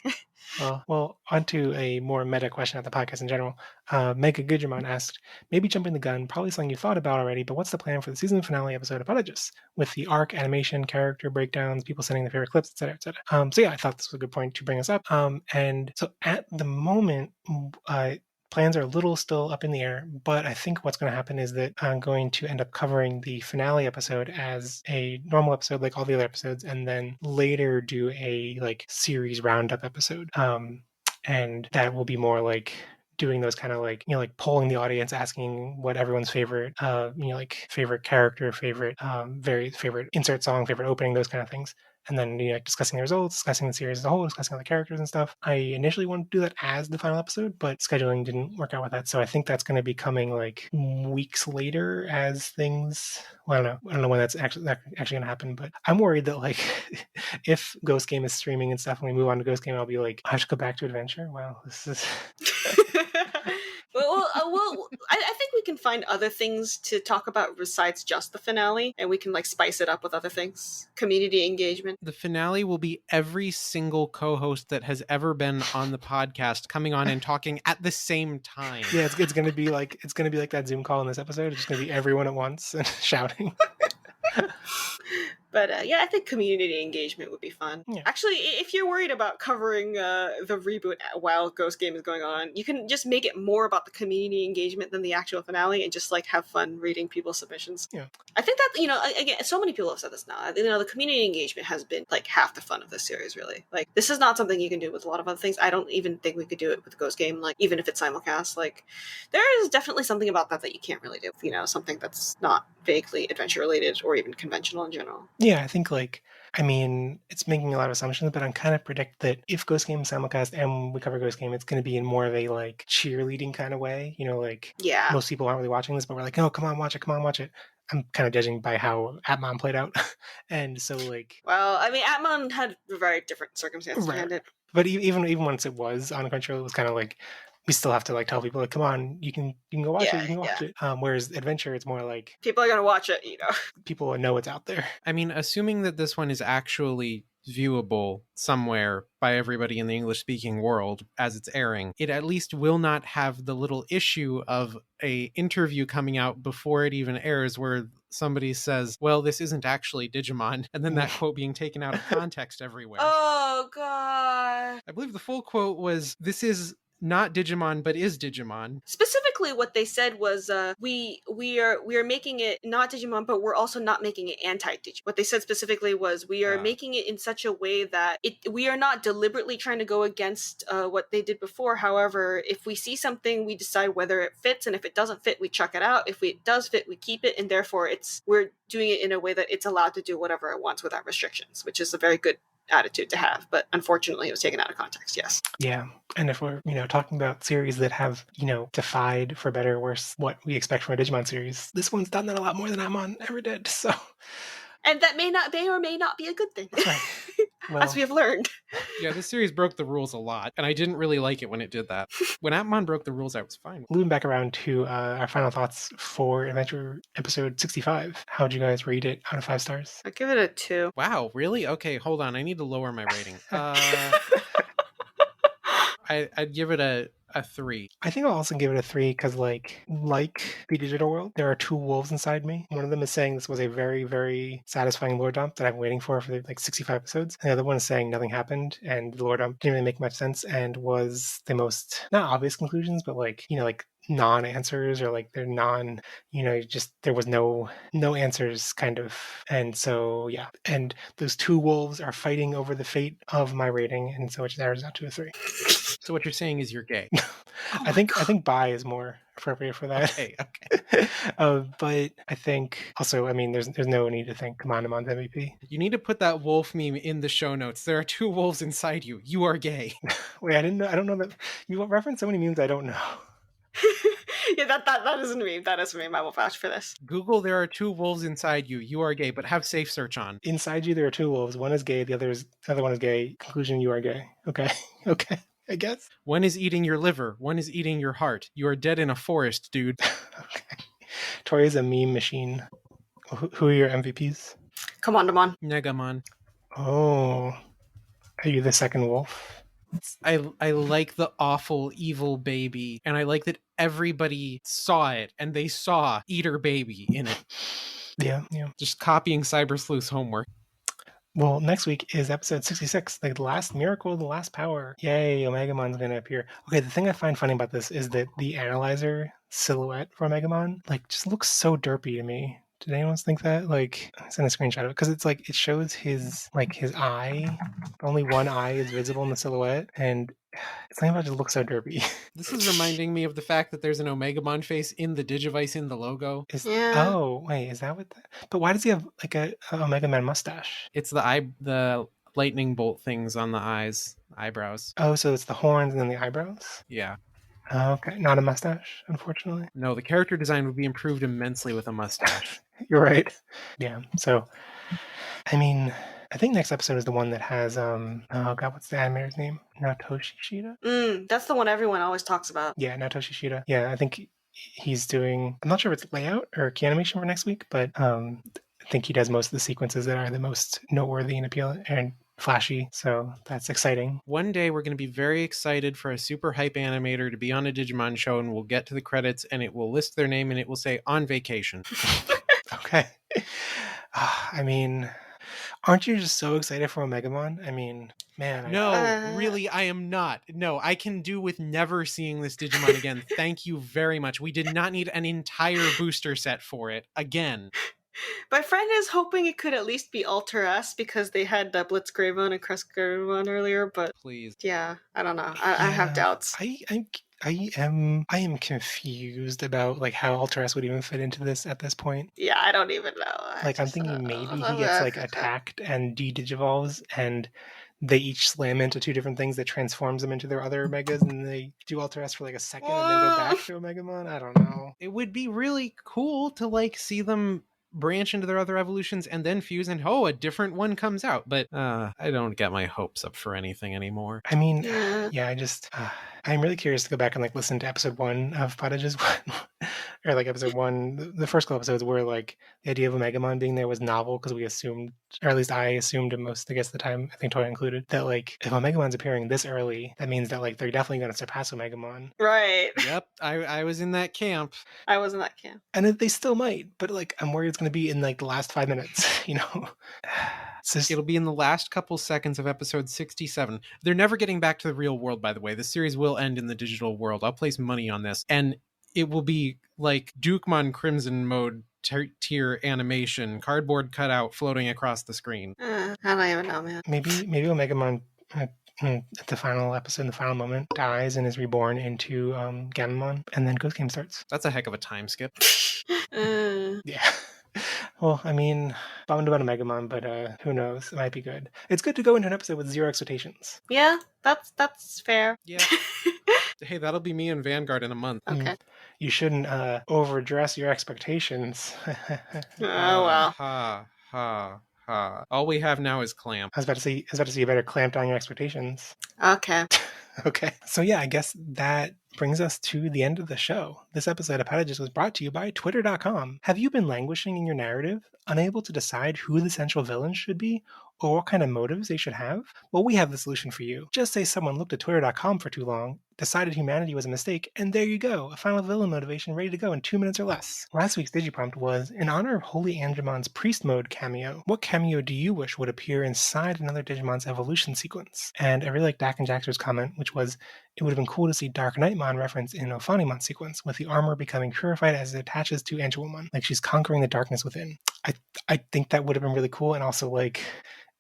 Well, onto a more meta question at the podcast in general. Mega Gudramon asked, maybe jumping the gun, probably something you thought about already, but what's the plan for the season finale episode of Outages? With the arc, animation, character breakdowns, people sending their favorite clips, etc., etc. So yeah, I thought this was a good point to bring us up. And so at the moment, plans are a little still up in the air, but I think what's going to happen is that I'm going to end up covering the finale episode as a normal episode, like all the other episodes, and then later do a like series roundup episode. And that will be more like doing those kind of like, like polling the audience, asking what everyone's favorite, like favorite character, favorite, very favorite insert song, favorite opening, those kind of things. And then discussing the results, discussing the series as a whole, discussing all the characters and stuff. I initially wanted to do that as the final episode, but scheduling didn't work out with that. So I think that's going to be coming like weeks later as things. Well, I don't know when that's actually going to happen, but I'm worried that like if Ghost Game is streaming and stuff, and we move on to Ghost Game, I'll be like, I have to go back to Adventure. Wow, this is. Well, I think we can find other things to talk about besides just the finale, and we can like spice it up with other things. Community engagement. The finale will be every single co-host that has ever been on the podcast coming on and talking at the same time. Yeah, it's gonna be like that Zoom call in this episode. It's just gonna be everyone at once and shouting. But yeah, I think community engagement would be fun. Yeah. Actually, if you're worried about covering the reboot while Ghost Game is going on, you can just make it more about the community engagement than the actual finale, and just like have fun reading people's submissions. Yeah. I think that, again, so many people have said this now. The community engagement has been like half the fun of this series, really. Like, this is not something you can do with a lot of other things. I don't even think we could do it with Ghost Game, like, even if it's simulcast. Like, there is definitely something about that you can't really do. Something that's not vaguely adventure related or even conventional in general. Yeah, I think it's making a lot of assumptions, but I'm kind of predict that if Ghost Game is simulcast and we cover Ghost Game, it's going to be in more of a like cheerleading kind of way. Yeah. Most people aren't really watching this, but we're like, oh, come on, watch it. I'm kind of judging by how Atmon played out, and so like. Well, I mean, Atmon had very different circumstances behind it. But even once it was on Crunchyroll, it was kind of like we still have to like tell people like, come on, you can go watch it, you can watch it. Whereas Adventure, it's more like people are gonna watch it, People know it's out there. I mean, assuming that this one is actually viewable somewhere by everybody in the English-speaking world as it's airing, it at least will not have the little issue of a interview coming out before it even airs where somebody says, well, this isn't actually Digimon, and then that quote being taken out of context everywhere. Oh, God. I believe the full quote was, this is not Digimon, but is Digimon. Specifically, what they said was, we are making it not Digimon, but we're also not making it anti-Digimon. What they said specifically was, we are making it in such a way that we are not deliberately trying to go against what they did before. However, if we see something, we decide whether it fits, and if it doesn't fit, we chuck it out. If it does fit, we keep it, and therefore we're doing it in a way that it's allowed to do whatever it wants without restrictions, which is a very good attitude to have, but unfortunately it was taken out of context. Yes. Yeah. And if we're talking about series that have defied, for better or worse, what we expect from a Digimon series, this one's done that a lot more than Amon ever did. So, and that may or may not be a good thing. Right. Well, as we have learned. Yeah, this series broke the rules a lot, and I didn't really like it when it did that. When Atmon broke the rules, I was fine. Moving back around to our final thoughts for Adventure episode 65. How'd you guys rate it out of 5 stars? I'd give it a 2. Wow, really? Okay, hold on. I need to lower my rating. I'd give it a 3. I think I'll also give it a 3 because like the digital world, there are 2 wolves inside me. One of them is saying this was a very, very satisfying lore dump that I've been waiting for like 65 episodes. And the other one is saying nothing happened and the lore dump didn't really make much sense and was the most, not obvious conclusions, but like non-answers, or like they're just there was no answers kind of. And so yeah, and those 2 wolves are fighting over the fate of my rating, and so it averages out to a 3. So what you're saying is you're gay. I think bi is more appropriate for that. Okay. But I think also, I mean, there's no need to thank Comandamon's MVP. You need to put that wolf meme in the show notes. There are 2 wolves inside you. You are gay. Wait, I don't know that you reference so many memes I don't know. Yeah, that is a meme. That is a meme. I will vouch for this. Google, there are 2 wolves inside you. You are gay, but have safe search on. Inside you, there are 2 wolves. One is gay, the other one is gay. Conclusion: you are gay. Okay, okay, I guess. One is eating your liver. One is eating your heart. You are dead in a forest, dude. Okay. Tori's a meme machine. Who are your MVPs? Come on, Demon. Negamon. Oh, are you the second wolf? I like the awful evil baby, and I like that everybody saw it, and they saw Eater Baby in it. Yeah. Just copying Cyber Sleuth's homework. Well, next week is episode 66, the last miracle, the last power. Yay, Omegamon's gonna appear. Okay, the thing I find funny about this is that the analyzer silhouette for Omegamon, like, just looks so derpy to me. Did anyone think that? Like, I sent a screenshot of it because it's like it shows his eye. Only one eye is visible in the silhouette, and something about it just looks so derpy. This is reminding me of the fact that there's an Omegamon face in the Digivice in the logo. Yeah. Oh, wait, is that what that? But why does he have like a Omegaman mustache? It's the lightning bolt things on the eyebrows. Oh, so it's the horns and then the eyebrows? Yeah. Okay, not a mustache, unfortunately. No, the character design would be improved immensely with a mustache. You're right. Yeah. So, I mean, I think next episode is the one that has oh god, what's the animator's name? Naotoshi Shida? That's the one everyone always talks about. Yeah, Naotoshi Shida. Yeah, I think he's doing. I'm not sure if it's layout or key animation for next week, but I think he does most of the sequences that are the most noteworthy and appealing and flashy. So that's exciting. One day we're going to be very excited for a super hype animator to be on a Digimon show, and we'll get to the credits and it will list their name and it will say on vacation. Okay. I mean, aren't you just so excited for Omegamon? I mean, man. No, really, I am not. No, I can do with never seeing this Digimon again. Thank you very much. We did not need an entire booster set for it again. My friend is hoping it could at least be Alter S because they had Blitzgravon and Crestgravon earlier, but please. Yeah, I don't know. I have doubts. I am confused about like how Alter S would even fit into this at this point. Yeah, I don't even know. Like I'm thinking maybe he gets like attacked and de-digivolves and they each slam into 2 different things that transforms them into their other Omegas and they do Alter S for like a second and then go back to Omegamon. I don't know. It would be really cool to like see them branch into their other evolutions and then fuse and a different one comes out, but I don't get my hopes up for anything anymore. I mean, yeah, I just I'm really curious to go back and like listen to episode 1 of Pottage's or like episode 1, the first couple episodes where like the idea of Omegamon being there was novel because we assumed, or at least I assumed most, I guess the time, I think Toya included, that like if Omegamon's appearing this early, that means that like they're definitely going to surpass Omegamon. Right. Yep, I was in that camp. I was in that camp. And they still might, but like I'm worried it's going to be in like the last 5 minutes, you know? It'll be in the last couple seconds of episode 67. They're never getting back to the real world, by the way. The series will end in the digital world. I'll place money on this. And it will be like Dukemon Crimson mode tier animation, cardboard cutout floating across the screen. I don't even know, man. Maybe Omegamon at the final episode, the final moment, dies and is reborn into Gamamon, and then Ghost Game starts. That's a heck of a time skip. Yeah. Well, I mean, bummed about Omegamon, but who knows? It might be good. It's good to go into an episode with 0 expectations. Yeah, that's fair. Yeah. Hey, that'll be me in Vanguard in a month. Okay. You shouldn't overdress your expectations. Oh, well. Ha, ha, ha. All we have now is Clamp. I was about to say you better clamp down your expectations. Okay. Okay. So yeah, I guess that brings us to the end of the show. This episode of Patages was brought to you by Twitter.com. Have you been languishing in your narrative, unable to decide who the central villain should be, or what kind of motives they should have? Well, we have the solution for you. Just say someone looked at Twitter.com for too long, decided humanity was a mistake, and there you go, a final villain motivation ready to go in 2 minutes or less. Last week's Digiprompt was, in honor of Holy Angemon's Priest Mode cameo, what cameo do you wish would appear inside another Digimon's evolution sequence? And I really like Dak and Jaxter's comment, which was, it would have been cool to see Dark Knightmon reference in an Ophanimon sequence, with the armor becoming purified as it attaches to Angelomon, like she's conquering the darkness within. I think that would have been really cool, and also like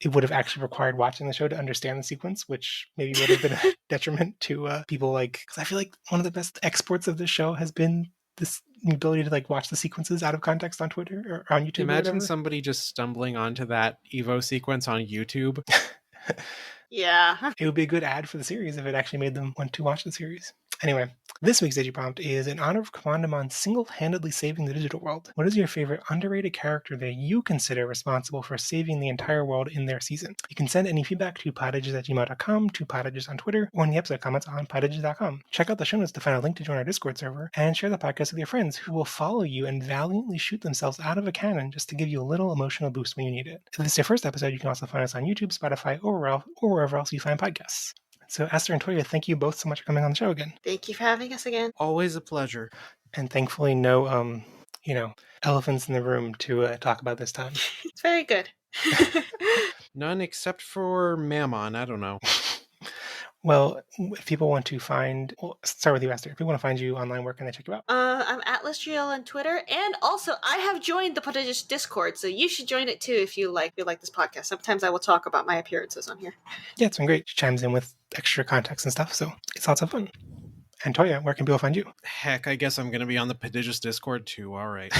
it would have actually required watching the show to understand the sequence, which maybe would have been a detriment to people like, because I feel like one of the best exports of this show has been this ability to like watch the sequences out of context on Twitter or on YouTube. Imagine somebody just stumbling onto that Evo sequence on YouTube. Yeah. It would be a good ad for the series if it actually made them want to watch the series. Anyway, This week's Digiprompt is in honor of Commandemon single-handedly saving the digital world. What is your favorite underrated character that you consider responsible for saving the entire world in their season? You can send any feedback to podages@gmail.com, to podages on Twitter, or in the episode comments on podages.com. Check out the show notes to find a link to join our Discord server, and share the podcast with your friends who will follow you and valiantly shoot themselves out of a cannon just to give you a little emotional boost when you need it. If this is your first episode, you can also find us on YouTube, Spotify, or wherever else you find podcasts. So, Aster and Touya, thank you both so much for coming on the show again. Thank you for having us again. Always a pleasure. And thankfully, no, elephants in the room to talk about this time. It's very good. None except for Mammon. I don't know. Well, if people want to start with you, Aster. If people want to find you online, where can they check you out? I'm AtlasGL on Twitter, and also I have joined the Prodigious Discord, so you should join it too if you like this podcast. Sometimes I will talk about my appearances on here. Yeah, it's been great. She chimes in with extra context and stuff, so it's lots of fun. And Touya, where can people find you? Heck, I guess I'm going to be on the Prodigious Discord too. All right.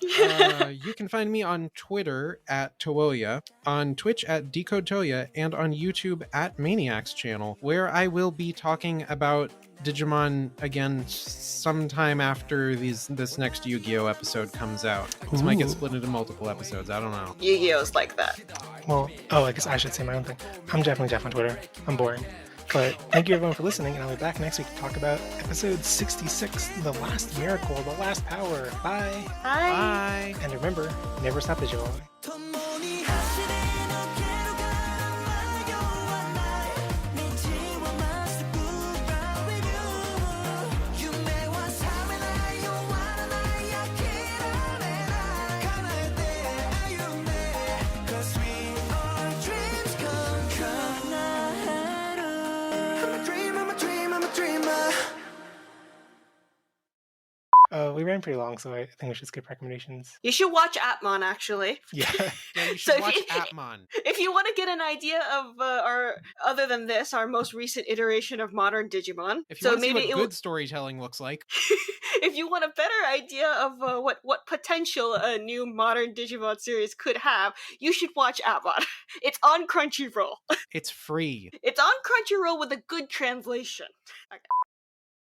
You can find me on Twitter at Touya, on Twitch at Decode Touya, and on YouTube at Maniacs Channel, where I will be talking about Digimon again sometime after this next Yu-Gi-Oh episode comes out. This might get split into multiple episodes. I don't know. Yu-Gi-Oh's like that. Well, I guess I should say my own thing. I'm definitely Jeff on Twitter. I'm boring. But thank you everyone for listening, and I'll be back next week to talk about episode 66, The Last Miracle, The Last Power. Bye! Bye! And remember, never stop Digimon. We ran pretty long, so I think we should skip recommendations. You should watch Atmon, actually. Yeah. Yeah, you should watch Atmon. If you want to get an idea of other than this, our most recent iteration of modern Digimon. If you want to see what good storytelling looks like. If you want a better idea of what potential a new modern Digimon series could have, you should watch Atmon. It's on Crunchyroll. It's free. It's on Crunchyroll with a good translation. Okay.